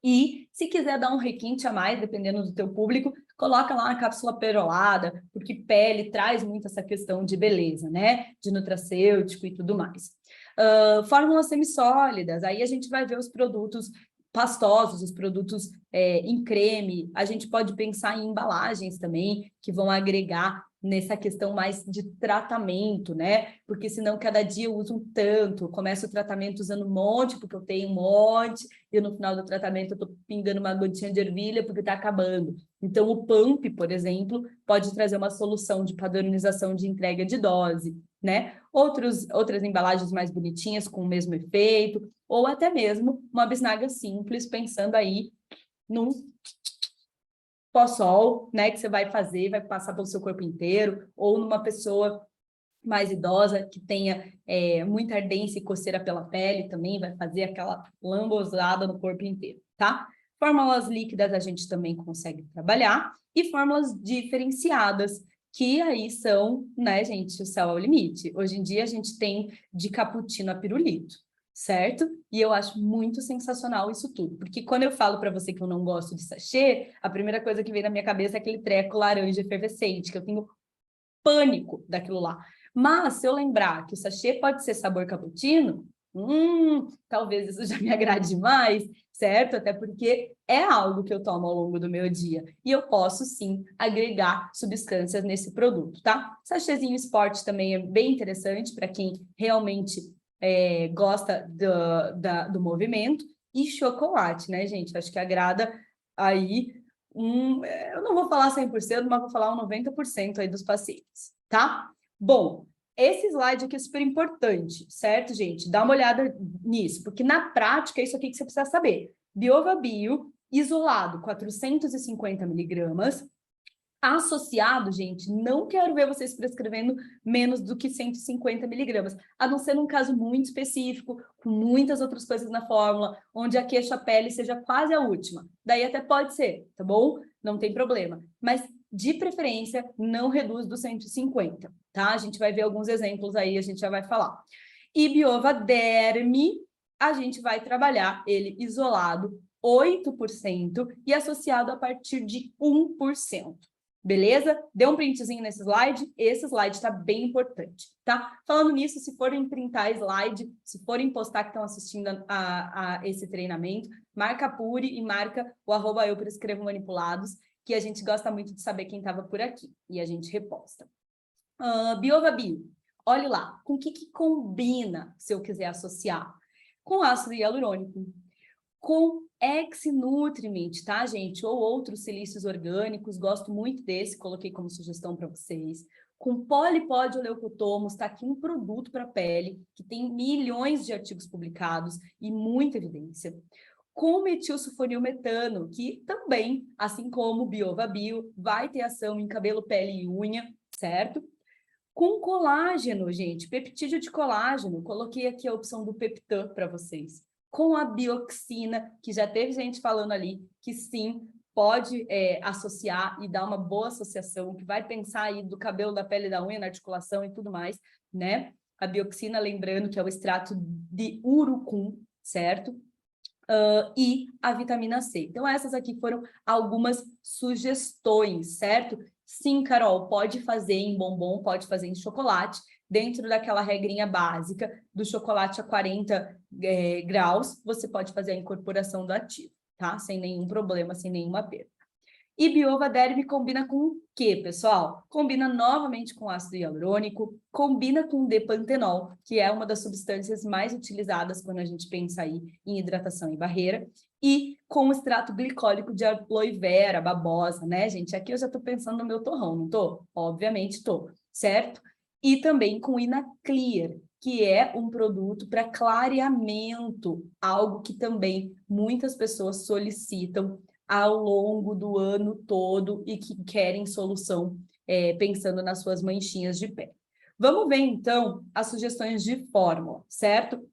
S2: E se quiser dar um requinte a mais, dependendo do teu público, coloca lá uma cápsula perolada, porque pele traz muito essa questão de beleza, né? De nutracêutico e tudo mais. Fórmulas semissólidas, aí a gente vai ver os produtos pastosos, os produtos em creme, a gente pode pensar em embalagens também, que vão agregar nessa questão mais de tratamento, né? Porque senão cada dia eu uso um tanto, começo o tratamento usando um monte, porque eu tenho um monte, e no final do tratamento eu tô pingando uma gotinha de ervilha porque tá acabando. Então o pump, por exemplo, pode trazer uma solução de padronização de entrega de dose, né? Outras embalagens mais bonitinhas com o mesmo efeito, ou até mesmo uma bisnaga simples, pensando aí num pós-sol, né, que você vai fazer, vai passar pelo seu corpo inteiro, ou numa pessoa mais idosa, que tenha muita ardência e coceira pela pele, também vai fazer aquela lambuzada no corpo inteiro, tá? Fórmulas líquidas a gente também consegue trabalhar, e fórmulas diferenciadas, que aí são, né, gente, o céu é o limite. Hoje em dia a gente tem de cappuccino a pirulito, certo? E eu acho muito sensacional isso tudo, porque quando eu falo para você que eu não gosto de sachê, a primeira coisa que vem na minha cabeça é aquele treco laranja efervescente, que eu tenho pânico daquilo lá. Mas se eu lembrar que o sachê pode ser sabor cappuccino, talvez isso já me agrade mais, certo? Até porque é algo que eu tomo ao longo do meu dia. E eu posso, sim, agregar substâncias nesse produto, tá? Sachêzinho Sport também é bem interessante para quem realmente gosta do movimento. E chocolate, né, gente? Acho que agrada aí eu não vou falar 100%, mas vou falar um 90% aí dos pacientes, tá? Bom, esse slide aqui é super importante, certo, gente? Dá uma olhada nisso, porque na prática é isso aqui que você precisa saber. Biova Bio, isolado, 450 miligramas. Associado, gente, não quero ver vocês prescrevendo menos do que 150 miligramas, a não ser num caso muito específico, com muitas outras coisas na fórmula, onde a queixa-pele seja quase a última. Daí até pode ser, tá bom? Não tem problema. Mas, de preferência, não reduz do 150, tá? A gente vai ver alguns exemplos aí, a gente já vai falar. E Biova Derme, a gente vai trabalhar ele isolado, 8%, e associado a partir de 1%. Beleza? Dê um printzinho nesse slide. Esse slide está bem importante, tá? Falando nisso, se forem printar slide, se forem postar que estão assistindo a esse treinamento, marca a Puri e marca o @eu prescrevo manipulados, que a gente gosta muito de saber quem estava por aqui. E a gente reposta. Biova Bio, olhe lá, com o que combina, se eu quiser associar? Com ácido hialurônico, com X-Nutriment, tá, gente? Ou outros silícios orgânicos, gosto muito desse, coloquei como sugestão para vocês. Com polipodileucotomos, está aqui um produto para pele, que tem milhões de artigos publicados e muita evidência. Com metilsulfonilmetano, que também, assim como o Biova Bio, vai ter ação em cabelo, pele e unha, certo? Com colágeno, gente, peptídeo de colágeno, coloquei aqui a opção do Peptan para vocês. Com a bioxina, que já teve gente falando ali, que sim, pode associar e dar uma boa associação, que vai pensar aí do cabelo, da pele, da unha, na articulação e tudo mais, né? A bioxina, lembrando que é o extrato de urucum, certo? E a vitamina C. Então, essas aqui foram algumas sugestões, certo? Sim, Carol, pode fazer em bombom, pode fazer em chocolate, dentro daquela regrinha básica do chocolate a 40 graus, você pode fazer a incorporação do ativo, tá? Sem nenhum problema, sem nenhuma perda. E Biova Derme combina com o quê, pessoal? Combina novamente com ácido hialurônico, combina com depantenol, que é uma das substâncias mais utilizadas quando a gente pensa aí em hidratação e barreira, e com o extrato glicólico de aloe vera, babosa, né, gente? Aqui eu já estou pensando no meu torrão, não estou? Obviamente estou, certo? E também com Inaclear, que é um produto para clareamento, algo que também muitas pessoas solicitam ao longo do ano todo e que querem solução pensando nas suas manchinhas de pele. Vamos ver, então, as sugestões de fórmula, certo?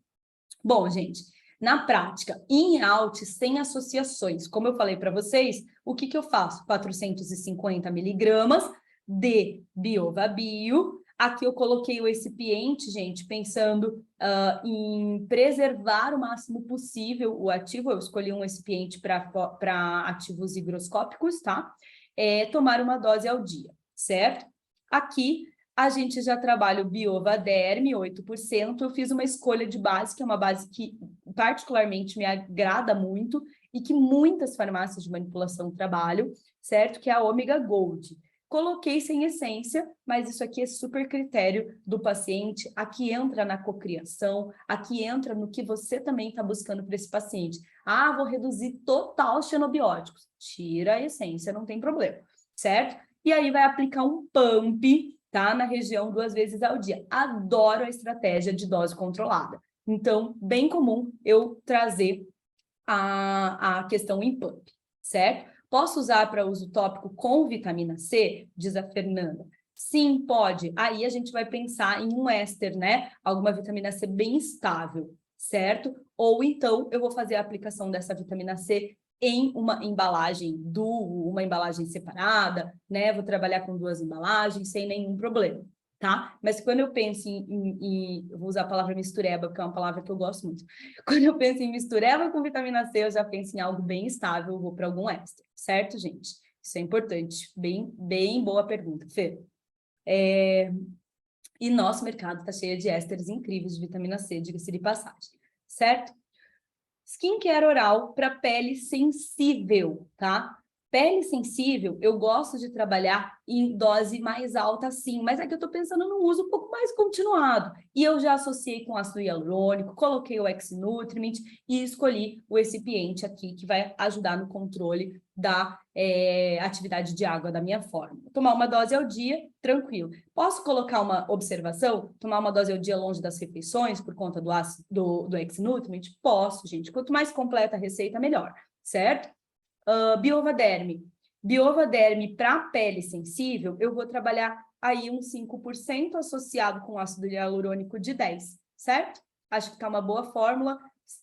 S2: Bom, gente, na prática, in out, sem associações, como eu falei para vocês, o que eu faço? 450 miligramas de Biova Bio. Aqui eu coloquei o recipiente, gente, pensando em preservar o máximo possível o ativo. Eu escolhi um recipiente para ativos higroscópicos, tá? Tomar uma dose ao dia, certo? Aqui a gente já trabalha o Biova Derme, 8%. Eu fiz uma escolha de base, que é uma base que particularmente me agrada muito e que muitas farmácias de manipulação trabalham, certo? Que é a Omega Gold. Coloquei sem essência, mas isso aqui é super critério do paciente. Aqui entra na cocriação, aqui entra no que você também está buscando para esse paciente. Ah, vou reduzir total os xenobióticos. Tira a essência, não tem problema, certo? E aí vai aplicar um pump, tá? Na região 2 vezes ao dia. Adoro a estratégia de dose controlada. Então, bem comum eu trazer a questão em pump, certo? Posso usar para uso tópico com vitamina C? Diz a Fernanda. Sim, pode. Aí a gente vai pensar em um éster, né? Alguma vitamina C bem estável, certo? Ou então eu vou fazer a aplicação dessa vitamina C em uma embalagem uma embalagem separada, né? Vou trabalhar com 2 embalagens sem nenhum problema, tá? Mas quando eu penso eu vou usar a palavra mistureba, porque é uma palavra que eu gosto muito. Quando eu penso em mistureba com vitamina C, eu já penso em algo bem estável, vou para algum extra, certo, gente? Isso é importante. Bem boa pergunta, Fê. E nosso mercado está cheio de ésteres incríveis de vitamina C, diga-se de passagem, certo? Skincare oral para pele sensível, tá? Pele sensível, eu gosto de trabalhar em dose mais alta, sim, mas aqui eu estou pensando no uso um pouco mais continuado. E eu já associei com ácido hialurônico, coloquei o X-Nutriment e escolhi o recipiente aqui, que vai ajudar no controle da atividade de água da minha forma. Tomar uma dose ao dia, tranquilo. Posso colocar uma observação? Tomar uma dose ao dia longe das refeições, por conta do X-Nutriment? Posso, gente. Quanto mais completa a receita, melhor, certo? Biovaderme. Biovaderme para pele sensível, eu vou trabalhar aí uns 5% associado com ácido hialurônico de 10, certo? Acho que tá uma boa fórmula.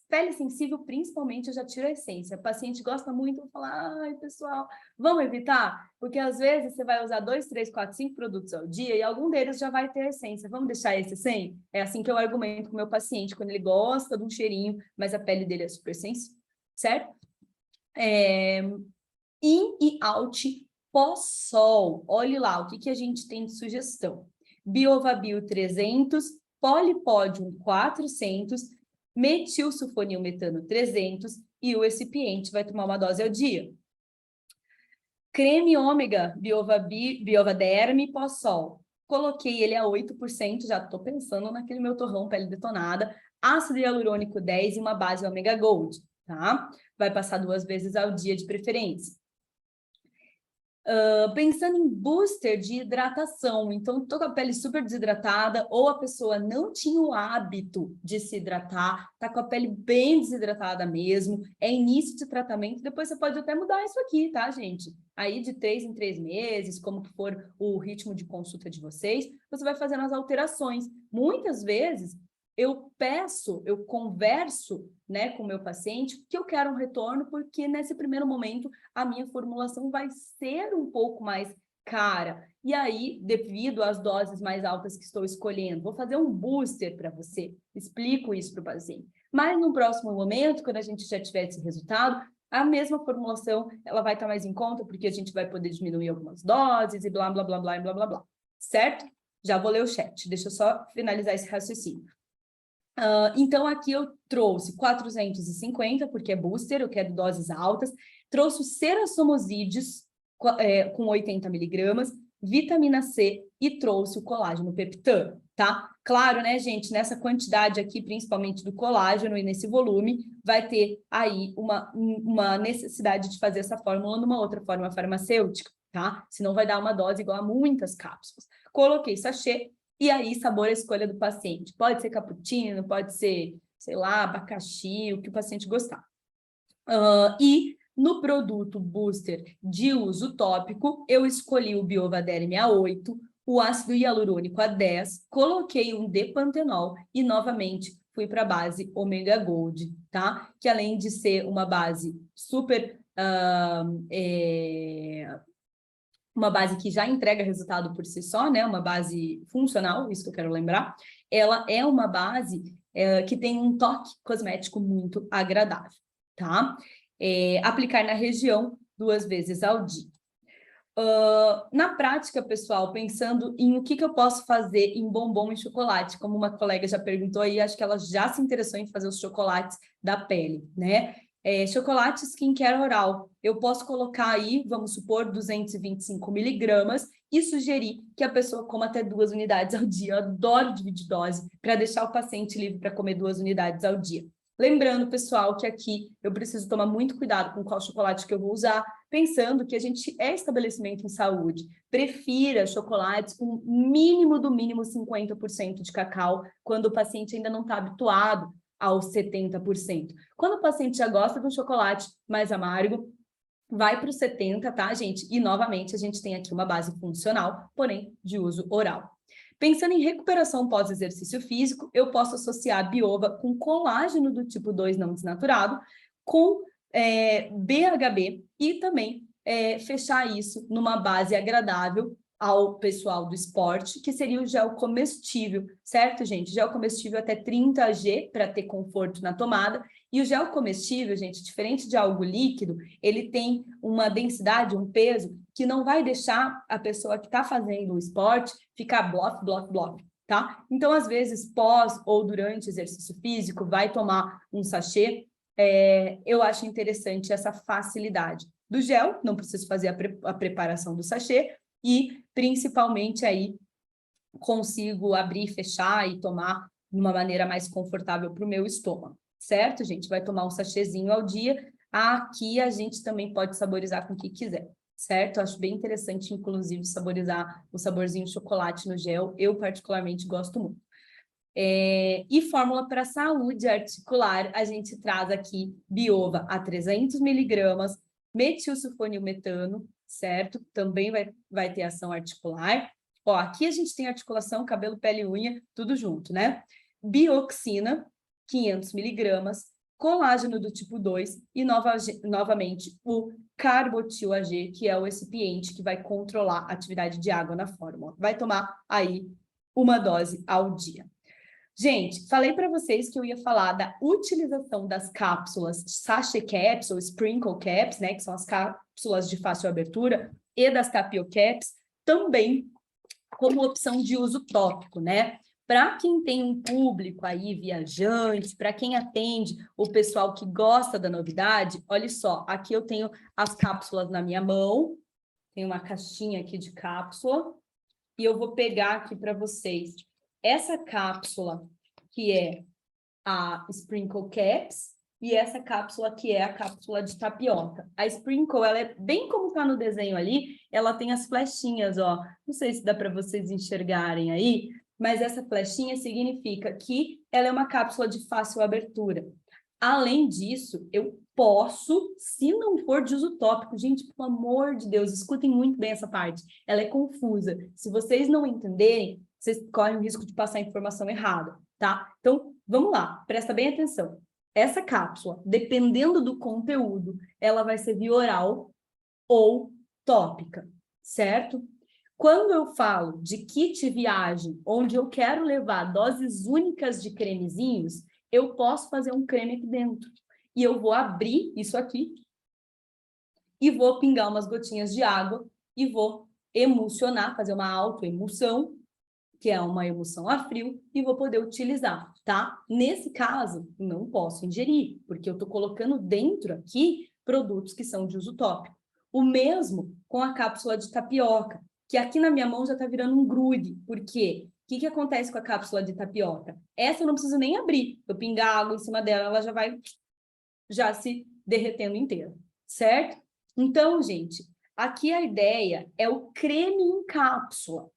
S2: Pele sensível, principalmente, eu já tiro a essência. O paciente gosta muito, eu vou falar, ai, pessoal, vamos evitar? Porque às vezes você vai usar 2, 3, 4, 5 produtos ao dia e algum deles já vai ter essência. Vamos deixar esse sem? É assim que eu argumento com o meu paciente, quando ele gosta de um cheirinho, mas a pele dele é super sensível, certo? In e out pós-sol. Olhe lá, o que a gente tem de sugestão? Biovabil 300, Polipodium 400, metilsulfonilmetano 300 e o recipiente vai tomar uma dose ao dia. Creme ômega Biovaderme pós-sol. Coloquei ele a 8%, já estou pensando naquele meu torrão pele detonada. Ácido hialurônico 10 e uma base ômega gold, tá? Vai passar 2 vezes ao dia de preferência. Pensando em booster de hidratação, então estou com a pele super desidratada ou a pessoa não tinha o hábito de se hidratar, está com a pele bem desidratada mesmo, é início de tratamento, depois você pode até mudar isso aqui, tá, gente? Aí de 3 em 3 meses, como que for o ritmo de consulta de vocês, você vai fazendo as alterações. Muitas vezes eu converso, né, com o meu paciente que eu quero um retorno, porque nesse primeiro momento a minha formulação vai ser um pouco mais cara. E aí, devido às doses mais altas que estou escolhendo, vou fazer um booster para você. Explico isso para o paciente. Mas no próximo momento, quando a gente já tiver esse resultado, a mesma formulação ela vai estar mais em conta, porque a gente vai poder diminuir algumas doses e blá, blá, blá, blá, blá, blá, blá. Certo? Já vou ler o chat. Deixa eu só finalizar esse raciocínio. Então, aqui eu trouxe 450, porque é booster, eu quero doses altas. Trouxe o Cerasomosídeos, com 80 miligramas, vitamina C e trouxe o colágeno peptano, tá? Claro, né, gente, nessa quantidade aqui, principalmente do colágeno e nesse volume, vai ter aí uma necessidade de fazer essa fórmula numa outra forma farmacêutica, tá? Senão vai dar uma dose igual a muitas cápsulas. Coloquei sachê, e aí, sabor à escolha do paciente. Pode ser cappuccino, pode ser, sei lá, abacaxi, o que o paciente gostar. E no produto booster de uso tópico, eu escolhi o Biovaderme a 8, o ácido hialurônico a 10, coloquei um depantenol e, novamente, fui para a base Omega Gold, tá? Que além de ser uma base super... uma base que já entrega resultado por si só, né? Uma base funcional, isso que eu quero lembrar. Ela é uma base que tem um toque cosmético muito agradável, tá? Aplicar na região 2 vezes ao dia. Na prática, pessoal, pensando em o que eu posso fazer em bombom e chocolate, como uma colega já perguntou aí, acho que ela já se interessou em fazer os chocolates da pele, né? Chocolate skincare oral, eu posso colocar aí, vamos supor, 225 miligramas e sugerir que a pessoa coma até 2 unidades ao dia. Eu adoro dividir dose para deixar o paciente livre para comer 2 unidades ao dia. Lembrando, pessoal, que aqui eu preciso tomar muito cuidado com qual chocolate que eu vou usar, pensando que a gente é estabelecimento em saúde. Prefira chocolates com mínimo do mínimo 50% de cacau, quando o paciente ainda não está habituado aos 70%. Quando o paciente já gosta de um chocolate mais amargo, vai para os 70%, tá, gente? E, novamente, a gente tem aqui uma base funcional, porém, de uso oral. Pensando em recuperação pós-exercício físico, eu posso associar a biova com colágeno do tipo 2 não desnaturado, com BHB e também fechar isso numa base agradável ao pessoal do esporte, que seria o gel comestível, certo, gente? Gel comestível até 30 G para ter conforto na tomada. E o gel comestível, gente, diferente de algo líquido, ele tem uma densidade, um peso, que não vai deixar a pessoa que está fazendo o esporte ficar blof, blof, blof, tá? Então, às vezes, pós ou durante exercício físico, vai tomar um sachê, eu acho interessante essa facilidade do gel, não preciso fazer a preparação do sachê, e principalmente aí consigo abrir, fechar e tomar de uma maneira mais confortável para o meu estômago, certo, gente? Vai tomar um sachêzinho ao dia. Aqui a gente também pode saborizar com o que quiser, certo? Acho bem interessante, inclusive, saborizar o saborzinho chocolate no gel. Eu, particularmente, gosto muito. E fórmula para saúde articular, a gente traz aqui biova a 300 miligramas, metilsulfonilmetano, certo? Também vai ter ação articular. Ó, aqui a gente tem articulação, cabelo, pele e unha, tudo junto, né? Bioxina, 500 miligramas, colágeno do tipo 2 e, novamente, o carbotil AG, que é o recipiente que vai controlar a atividade de água na fórmula. Vai tomar aí uma dose ao dia. Gente, falei para vocês que eu ia falar da utilização das cápsulas sachet caps ou sprinkle caps, né, que são as cápsulas de fácil abertura, e das tapio caps, também como opção de uso tópico, né? Para quem tem um público aí viajante, para quem atende o pessoal que gosta da novidade, olha só, aqui eu tenho as cápsulas na minha mão, tem uma caixinha aqui de cápsula, e eu vou pegar aqui para vocês essa cápsula, que é a Sprinkle Caps, e essa cápsula que é a cápsula de tapioca. A Sprinkle, ela é bem como está no desenho ali, ela tem as flechinhas, ó. Não sei se dá para vocês enxergarem aí, mas essa flechinha significa que ela é uma cápsula de fácil abertura. Além disso, eu posso, se não for de uso tópico, gente, pelo amor de Deus, escutem muito bem essa parte, ela é confusa. Se vocês não entenderem, vocês correm o risco de passar a informação errada, tá? Então, vamos lá, presta bem atenção. Essa cápsula, dependendo do conteúdo, ela vai ser via oral ou tópica, certo? Quando eu falo de kit viagem, onde eu quero levar doses únicas de cremezinhos, eu posso fazer um creme aqui dentro. E eu vou abrir isso aqui e vou pingar umas gotinhas de água e vou emulsionar, fazer uma autoemulsão, que é uma emulsão a frio, e vou poder utilizar, tá? Nesse caso, não posso ingerir, porque eu estou colocando dentro aqui produtos que são de uso tópico. O mesmo com a cápsula de tapioca, que aqui na minha mão já está virando um grude. Por quê? O que acontece com a cápsula de tapioca? Essa eu não preciso nem abrir. Eu pingar água em cima dela, ela já vai se derretendo inteira, certo? Então, gente, aqui a ideia é o creme em cápsula.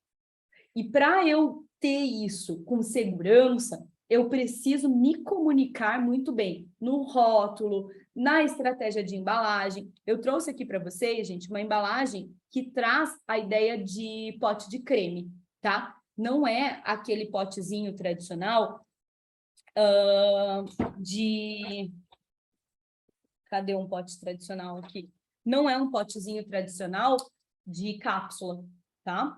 S2: E para eu ter isso com segurança, eu preciso me comunicar muito bem no rótulo, na estratégia de embalagem. Eu trouxe aqui para vocês, gente, uma embalagem que traz a ideia de pote de creme, tá? Não é aquele potezinho tradicional de... Cadê um pote tradicional aqui? Não é um potezinho tradicional de cápsula, tá?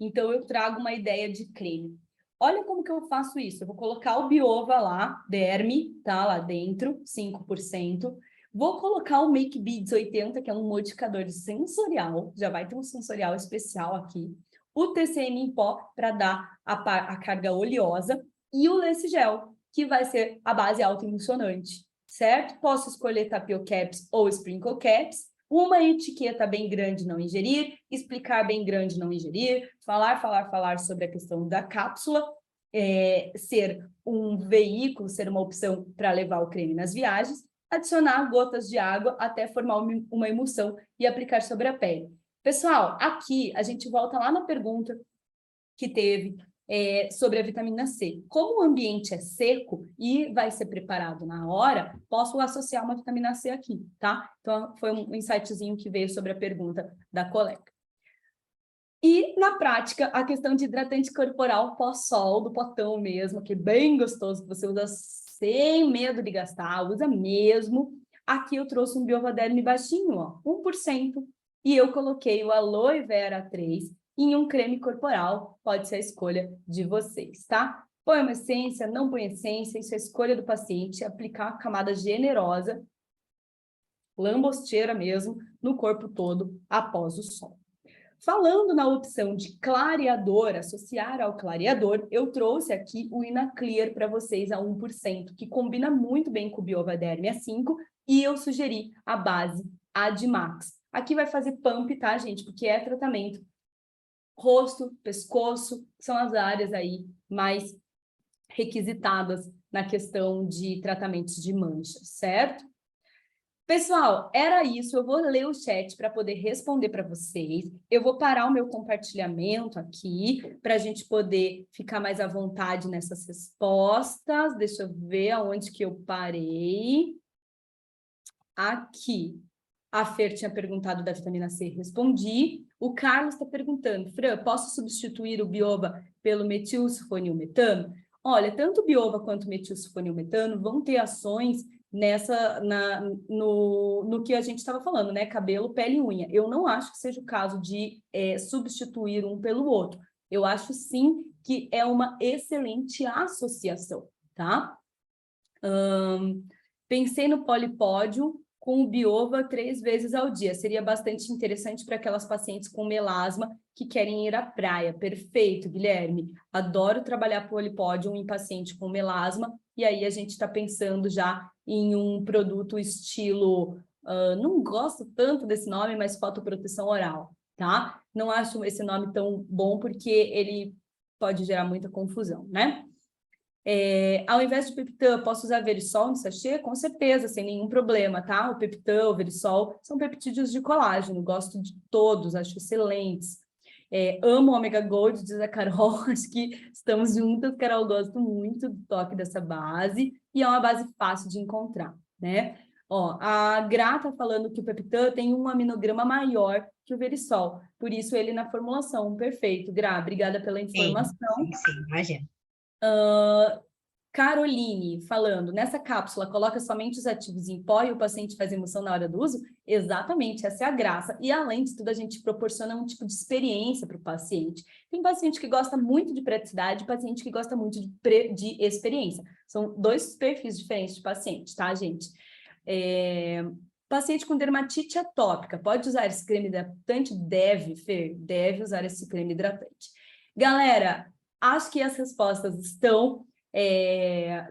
S2: Então, eu trago uma ideia de creme. Olha como que eu faço isso. Eu vou colocar o Biova lá, Derme, tá? Lá dentro, 5%. Vou colocar o Make Beads 80, que é um modificador sensorial. Já vai ter um sensorial especial aqui. O TCM em pó, para dar a carga oleosa. E o Lace Gel, que vai ser a base autoemulsionante, certo? Posso escolher tapiocaps ou sprinkle caps. Uma etiqueta bem grande, não ingerir. Explicar bem grande, não ingerir. Falar sobre a questão da cápsula. Ser um veículo, ser uma opção para levar o creme nas viagens. Adicionar gotas de água até formar uma emulsão e aplicar sobre a pele. Pessoal, aqui a gente volta lá na pergunta que teve sobre a vitamina C. Como o ambiente é seco e vai ser preparado na hora, posso associar uma vitamina C aqui, tá? Então, foi um insightzinho que veio sobre a pergunta da colega. E, na prática, a questão de hidratante corporal pós-sol, do potão mesmo, que é bem gostoso, que você usa sem medo de gastar, usa mesmo. Aqui eu trouxe um Biovaderme baixinho, ó, 1%, e eu coloquei o Aloe Vera 3 em um creme corporal, pode ser a escolha de vocês, tá? Põe uma essência, não põe essência, isso é a escolha do paciente, aplicar uma camada generosa, lambosteira mesmo, no corpo todo, após o sol. Falando na opção de clareador, associar ao clareador, eu trouxe aqui o Inaclear para vocês a 1%, que combina muito bem com o Biovaderme A5, e eu sugeri a base Admax. Aqui vai fazer pump, tá, gente? Porque é tratamento. Rosto, pescoço, são as áreas aí mais requisitadas na questão de tratamentos de manchas, certo? Pessoal, era isso. Eu vou ler o chat para poder responder para vocês. Eu vou parar o meu compartilhamento aqui para a gente poder ficar mais à vontade nessas respostas. Deixa eu ver aonde que eu parei. Aqui. A Fer tinha perguntado da vitamina C, respondi. O Carlos está perguntando, Fran, posso substituir o Bioba pelo metilsulfonilmetano? Olha, tanto o Bioba quanto o metilsulfonilmetano vão ter ações no que a gente estava falando, né? Cabelo, pele e unha. Eu não acho que seja o caso de substituir um pelo outro. Eu acho sim que é uma excelente associação, tá? Pensei no polipódio com o Biova 3 vezes ao dia. Seria bastante interessante para aquelas pacientes com melasma que querem ir à praia. Perfeito, Guilherme. Adoro trabalhar polipódio em paciente com melasma. E aí a gente está pensando já em um produto estilo... não gosto tanto desse nome, mas fotoproteção oral, tá? Não acho esse nome tão bom porque ele pode gerar muita confusão, né? Ao invés de Peptan, posso usar Verisol no sachê? Com certeza, sem nenhum problema, tá? O Peptan, o Verisol, são peptídeos de colágeno, gosto de todos, acho excelentes. Amo Omega Gold, diz a Carol, acho que estamos juntas, Carol, gosto muito do toque dessa base, e é uma base fácil de encontrar, né? Ó, a Gra tá falando que o Peptan tem um aminograma maior que o Verisol, por isso ele na formulação, perfeito. Gra, obrigada pela informação.
S1: Sim, imagina.
S2: Caroline falando, nessa cápsula coloca somente os ativos em pó e o paciente faz emulsão na hora do uso? Exatamente, essa é a graça. E além de tudo, a gente proporciona um tipo de experiência para o paciente. Tem paciente que gosta muito de praticidade e paciente que gosta muito de experiência. São dois perfis diferentes de paciente, tá, gente? Paciente com dermatite atópica, pode usar esse creme hidratante? Deve, Fer, deve usar esse creme hidratante. Galera, acho que as respostas estão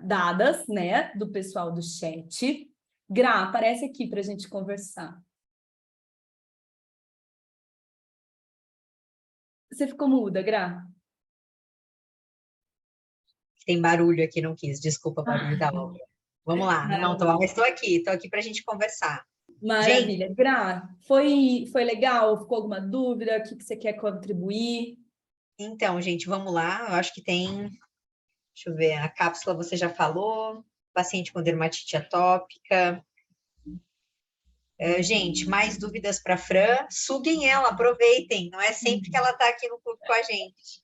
S2: dadas, né, do pessoal do chat. Gra, aparece aqui para a gente conversar. Você ficou muda, Gra?
S1: Tem barulho aqui, não quis. Desculpa, barulho da obra. Vamos lá. Não, mas estou aqui para a gente conversar.
S2: Maravilha.
S1: Gente,
S2: Gra, foi legal? Ficou alguma dúvida? O que você quer contribuir?
S1: então, gente, vamos lá. Eu acho que tem... Deixa eu ver, a cápsula você já falou. Paciente com dermatite atópica. Gente, mais dúvidas para a Fran? Suguem ela, aproveitem. Não é sempre que ela está aqui no clube com a gente.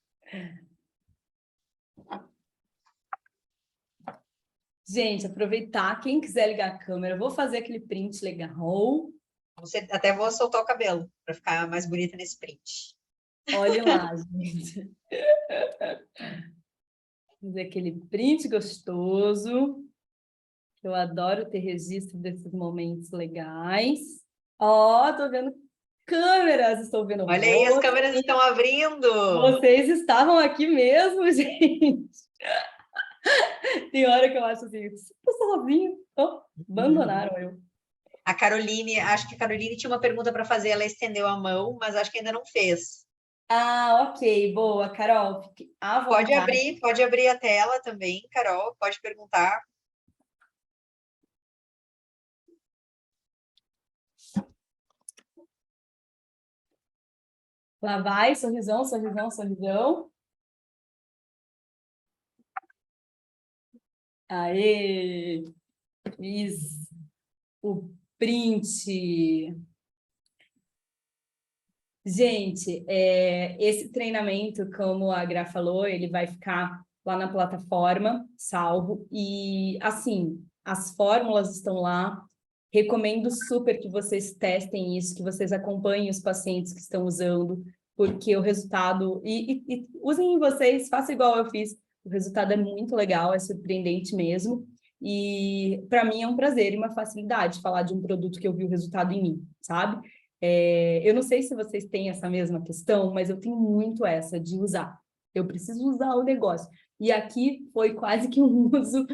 S2: Gente, aproveitar, quem quiser ligar a câmera, eu vou fazer aquele print legal.
S1: Até vou soltar o cabelo para ficar mais bonita nesse print.
S2: Olhem lá, gente. Fazer aquele print gostoso. Eu adoro ter registro desses momentos legais. Ó, tô vendo câmeras, estou vendo.
S1: Olha aí, as câmeras estão abrindo.
S2: Vocês estavam aqui mesmo, gente. Tem hora que eu acho assim, tô sozinho, abandonaram eu.
S1: A Caroline, acho que a Caroline tinha uma pergunta para fazer, ela estendeu a mão, mas acho que ainda não fez.
S2: Ah, ok, boa, Carol, fique à vontade.
S1: Pode abrir a tela também, Carol, pode perguntar.
S2: Lá vai, sorrisão, sorrisão, sorrisão. Aê, fiz o print. Gente, esse treinamento, como a Gra falou, ele vai ficar lá na plataforma, salvo. E, assim, as fórmulas estão lá. Recomendo super que vocês testem isso, que vocês acompanhem os pacientes que estão usando, porque o resultado... E usem em vocês, façam igual eu fiz. O resultado é muito legal, é surpreendente mesmo. E, para mim, é um prazer e uma facilidade falar de um produto que eu vi o resultado em mim, sabe? Eu não sei se vocês têm essa mesma questão, mas eu tenho muito essa de usar. Eu preciso usar o negócio. E aqui foi quase que um uso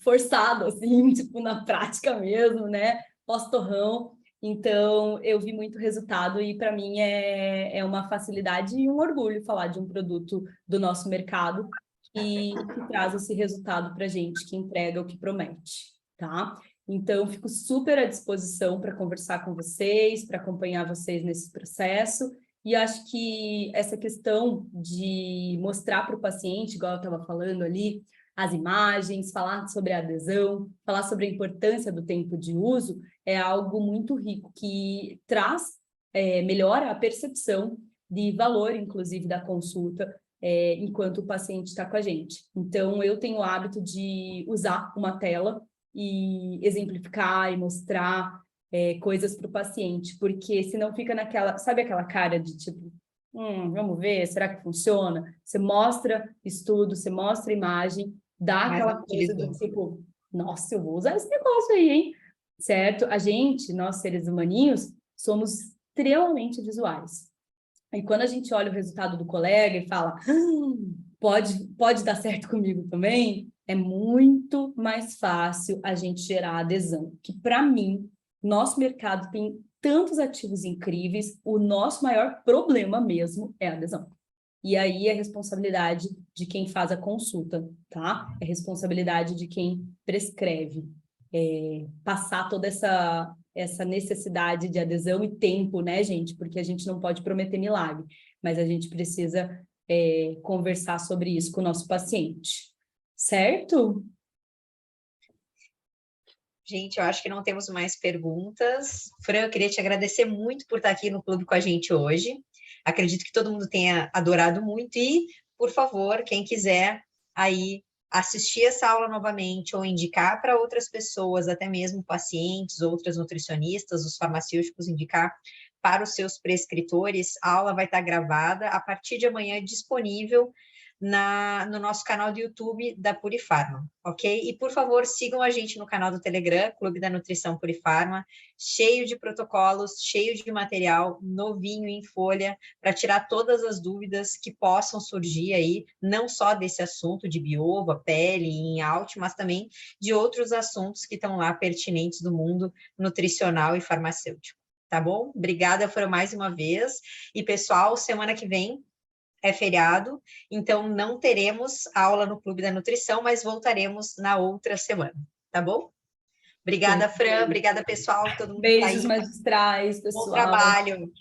S2: forçado, assim, tipo, na prática mesmo, né? Pós-torrão. Então, eu vi muito resultado e, para mim, é uma facilidade e um orgulho falar de um produto do nosso mercado que traz esse resultado para a gente, que entrega o que promete, tá? Então, fico super à disposição para conversar com vocês, para acompanhar vocês nesse processo. E acho que essa questão de mostrar para o paciente, igual eu estava falando ali, as imagens, falar sobre a adesão, falar sobre a importância do tempo de uso, é algo muito rico, que traz, melhora a percepção de valor, inclusive, da consulta, enquanto o paciente está com a gente. Então, eu tenho o hábito de usar uma tela e exemplificar e mostrar coisas para o paciente, porque senão fica naquela, sabe aquela cara de tipo, vamos ver, será que funciona? Você mostra estudo, você mostra imagem, dá
S1: Mas
S2: aquela
S1: não
S2: coisa do
S1: utilizou.
S2: tipo, nossa, eu vou usar esse negócio aí, hein? Certo? A gente, nós seres humaninhos, somos extremamente visuais. E quando a gente olha o resultado do colega e fala, pode dar certo comigo também, é muito mais fácil a gente gerar adesão. Que, para mim, nosso mercado tem tantos ativos incríveis, o nosso maior problema mesmo é a adesão. E aí é responsabilidade de quem faz a consulta, tá? É responsabilidade de quem prescreve. Passar toda essa necessidade de adesão e tempo, né, gente? Porque a gente não pode prometer milagre, mas a gente precisa conversar sobre isso com o nosso paciente, certo?
S1: Gente, eu acho que não temos mais perguntas. Fran, eu queria te agradecer muito por estar aqui no clube com a gente hoje. Acredito que todo mundo tenha adorado muito e, por favor, quem quiser aí assistir essa aula novamente ou indicar para outras pessoas, até mesmo pacientes, outras nutricionistas, os farmacêuticos, indicar para os seus prescritores, a aula vai estar gravada a partir de amanhã, disponível no nosso canal do YouTube da Purifarma, ok? E, por favor, sigam a gente no canal do Telegram, Clube da Nutrição Purifarma, cheio de protocolos, cheio de material, novinho em folha, para tirar todas as dúvidas que possam surgir aí, não só desse assunto de biova, pele, em out, mas também de outros assuntos que estão lá pertinentes do mundo nutricional e farmacêutico. Tá bom? Obrigada, Fran, mais uma vez. E, pessoal, semana que vem é feriado, então não teremos aula no Clube da Nutrição, mas voltaremos na outra semana, tá bom? Obrigada, Fran, obrigada, pessoal, todo mundo que está
S2: Beijos
S1: aí.
S2: magistrais,
S1: Bom
S2: pessoal.
S1: trabalho.